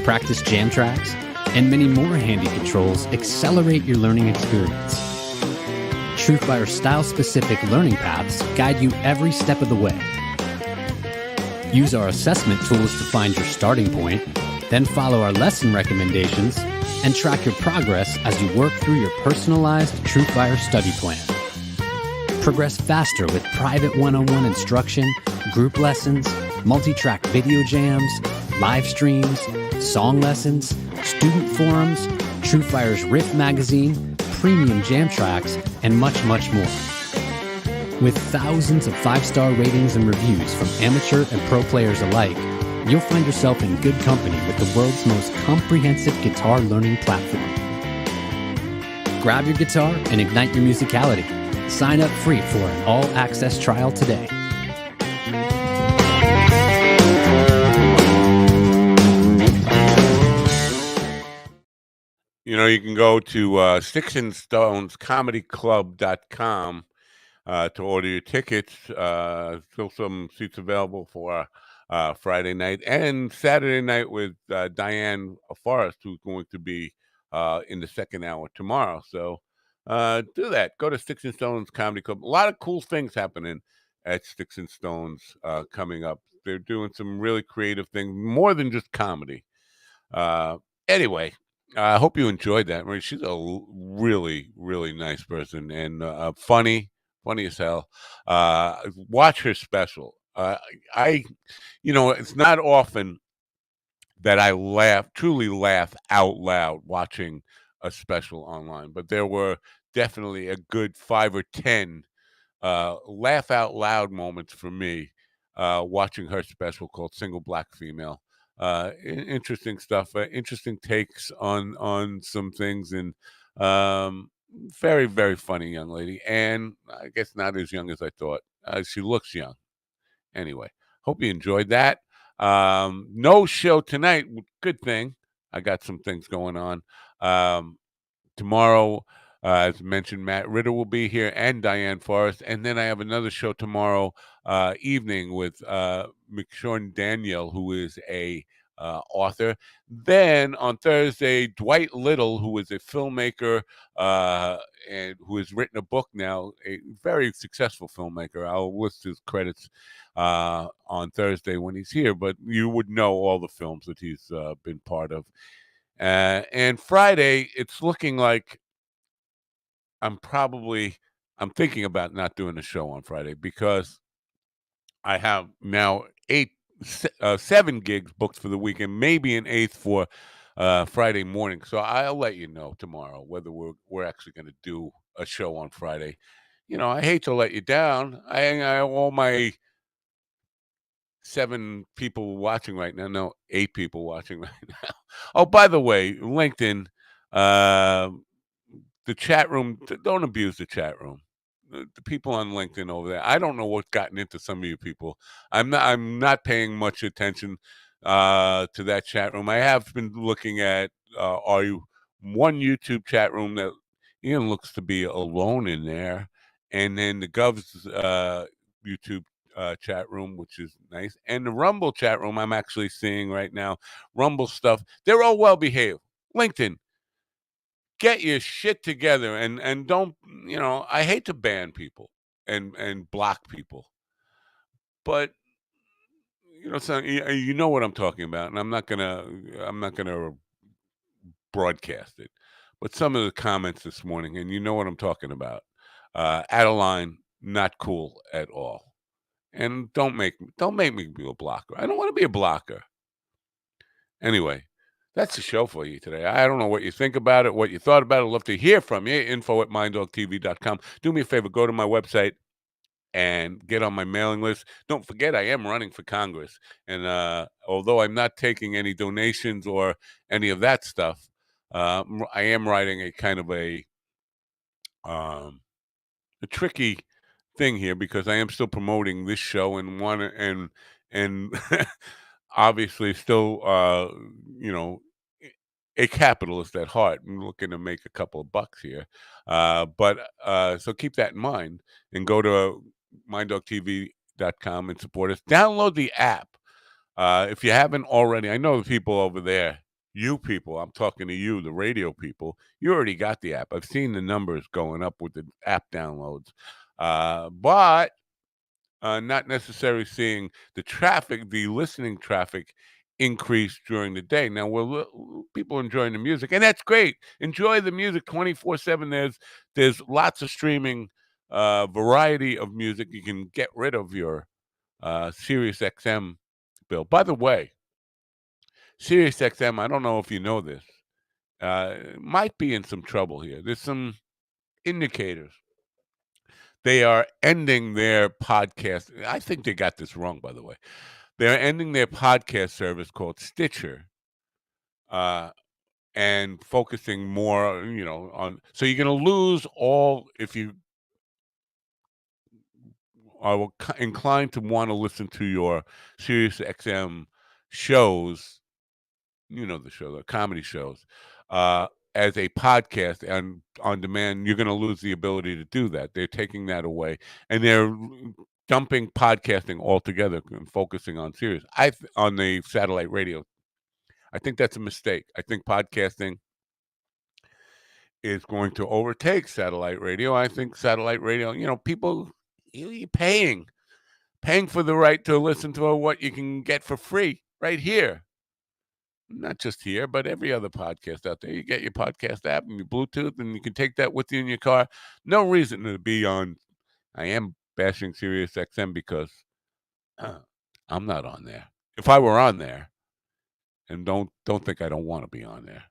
practice jam tracks, and many more handy controls accelerate your learning experience. TrueFire style-specific learning paths guide you every step of the way. Use our assessment tools to find your starting point, then follow our lesson recommendations and track your progress as you work through your personalized TrueFire study plan. Progress faster with private one-on-one instruction, group lessons, multi-track video jams, live streams, song lessons, student forums, TrueFire's Riff magazine, premium jam tracks, and much, much more. With thousands of 5-star ratings and reviews from amateur and pro players alike, you'll find yourself in good company with the world's most comprehensive guitar learning platform. Grab your guitar and ignite your musicality. Sign up free for an all-access trial today. You can go to sticksandstonescomedyclub.com to order your tickets. Still some seats available for Friday night and Saturday night with Diane Forrest, who's going to be in the second hour tomorrow. So do that. Go to Sticks and Stones Comedy Club. A lot of cool things happening at Sticks and Stones coming up. They're doing some really creative things, more than just comedy. Anyway, I hope you enjoyed that. I mean, she's a really, really nice person and funny, funny as hell. Watch her special. I, it's not often that I truly laugh out loud watching a special online, but there were definitely a good 5 or 10 laugh out loud moments for me watching her special called Single Black Female. Interesting stuff, interesting takes on some things, and very, very funny young lady. And I guess not as young as I thought. She looks young. Anyway, hope you enjoyed that. No show tonight. Good thing. I got some things going on. Tomorrow, as mentioned, Matt Ritter will be here and Diane Forrest. And then I have another show tomorrow evening with McShawn Daniel, who is a author. Then on Thursday, Dwight Little, who is a filmmaker and who has written a book now, a very successful filmmaker. I'll list his credits on Thursday when he's here, but you would know all the films that he's been part of. And Friday, it's looking like I'm thinking about not doing a show on Friday because I have now 7 gigs booked for the weekend, maybe an eighth for Friday morning. So I'll let you know tomorrow whether we're actually going to do a show on Friday. I hate to let you down. I all my 7 people watching right now. No, 8 people watching right now. Oh, by the way, LinkedIn, uh, the chat room. Don't abuse the chat room. The people on LinkedIn over there. I don't know what's gotten into some of you people. I'm not paying much attention to that chat room. I have been looking at one YouTube chat room that looks to be alone in there, and then the Gov's YouTube chat room, which is nice, and the Rumble chat room I'm actually seeing right now. Rumble stuff. They're all well behaved. LinkedIn, get your shit together and don't, I hate to ban people and block people, but so you know what I'm talking about, and I'm not gonna broadcast it, but some of the comments this morning, and you know what I'm talking about, out of line, not cool at all. And don't make me be a blocker. I don't want to be a blocker. Anyway, that's the show for you today. I don't know what you think about it, what you thought about it. I'd love to hear from you. info@minddogtv.com. Do me a favor, go to my website and get on my mailing list. Don't forget, I am running for Congress. And although I'm not taking any donations or any of that stuff, I am writing a kind of um, a tricky thing here because I am still promoting this show and obviously still you know a capitalist at heart and looking to make a couple of bucks here. But so keep that in mind and go to minddogtv.com and support us. Download the app. If you haven't already, I know the people over there, you people, I'm talking to you, the radio people, you already got the app. I've seen the numbers going up with the app downloads. But not necessarily seeing the listening traffic increase during the day. Now, people enjoying the music, and that's great. Enjoy the music 24/7. There's lots of streaming variety of music. You can get rid of your Sirius XM bill. By the way, Sirius XM, I don't know if you know this, might be in some trouble here. There's some indicators. They are ending their podcast. I think they got this wrong, by the way. They're ending their podcast service called Stitcher, uh, and focusing more, on. So you're going to lose all if you are inclined to want to listen to your Sirius XM shows. The show, the comedy shows, as a podcast and on demand. You're going to lose the ability to do that. They're taking that away, and they're dumping podcasting altogether and focusing on Sirius. On the satellite radio. I think that's a mistake. I think podcasting is going to overtake satellite radio. I think satellite radio, people, you're paying for the right to listen to what you can get for free right here. not just here, but every other podcast out there. You get your podcast app and your Bluetooth, and you can take that with you in your car. No reason to be on. I am bashing Sirius XM because I'm not on there. If I were on there, and don't think I don't want to be on there.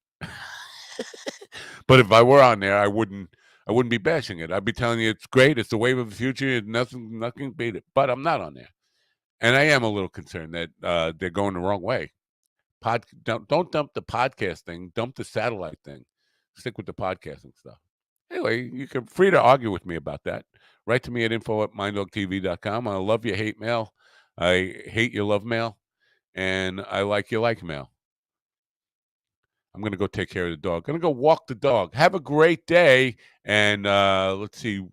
But if I were on there, I wouldn't be bashing it. I'd be telling you it's great, it's the wave of the future, nothing beat it. But I'm not on there. And I am a little concerned that they're going the wrong way. Don't dump the podcast thing, dump the satellite thing. Stick with the podcasting stuff. Anyway, you can free to argue with me about that. Write to me at info@minddogtv.com. I love your hate mail. I hate your love mail. And I like your like mail. I'm going to go take care of the dog. Going to go walk the dog. Have a great day. And let's see.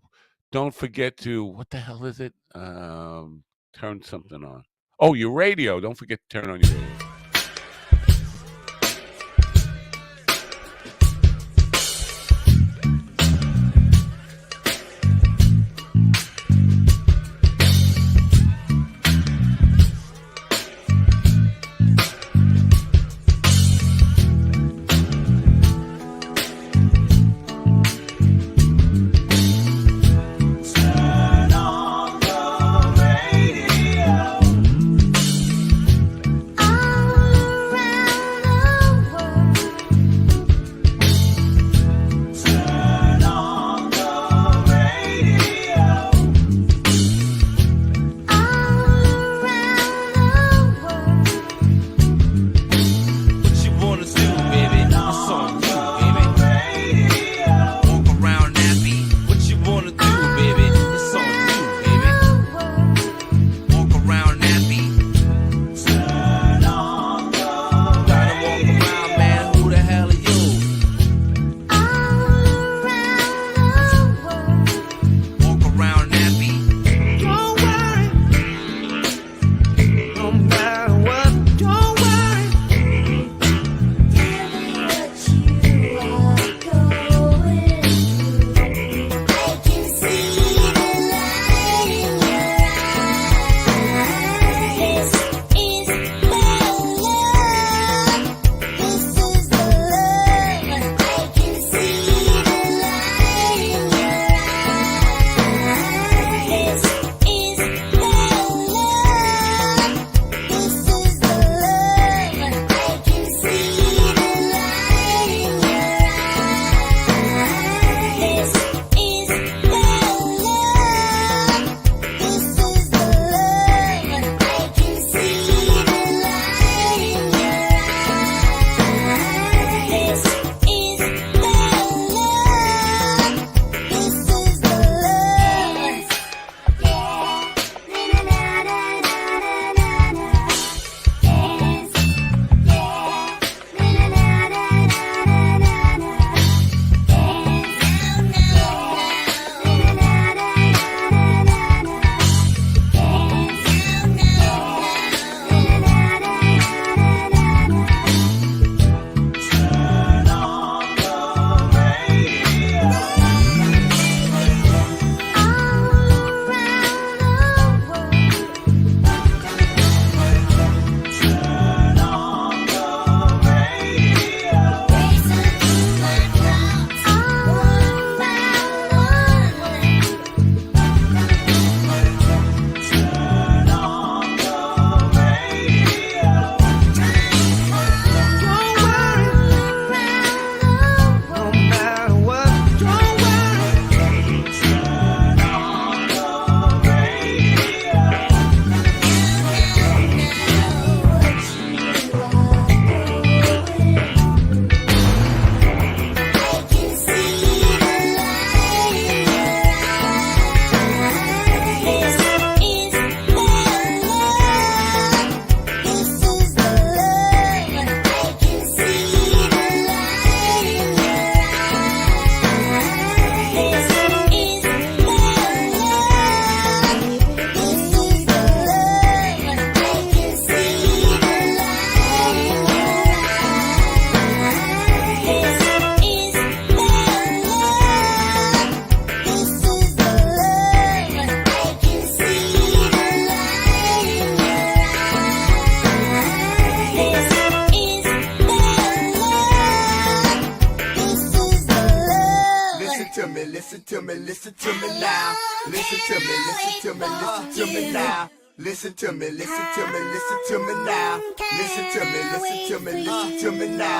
Don't forget to, what the hell is it? Turn something on. Oh, your radio. Don't forget to turn on your radio. I now. Listen to me, listen to me, listen to me now. Listen to me, listen to me, listen to me now. Listen to me, listen to me, listen to me now.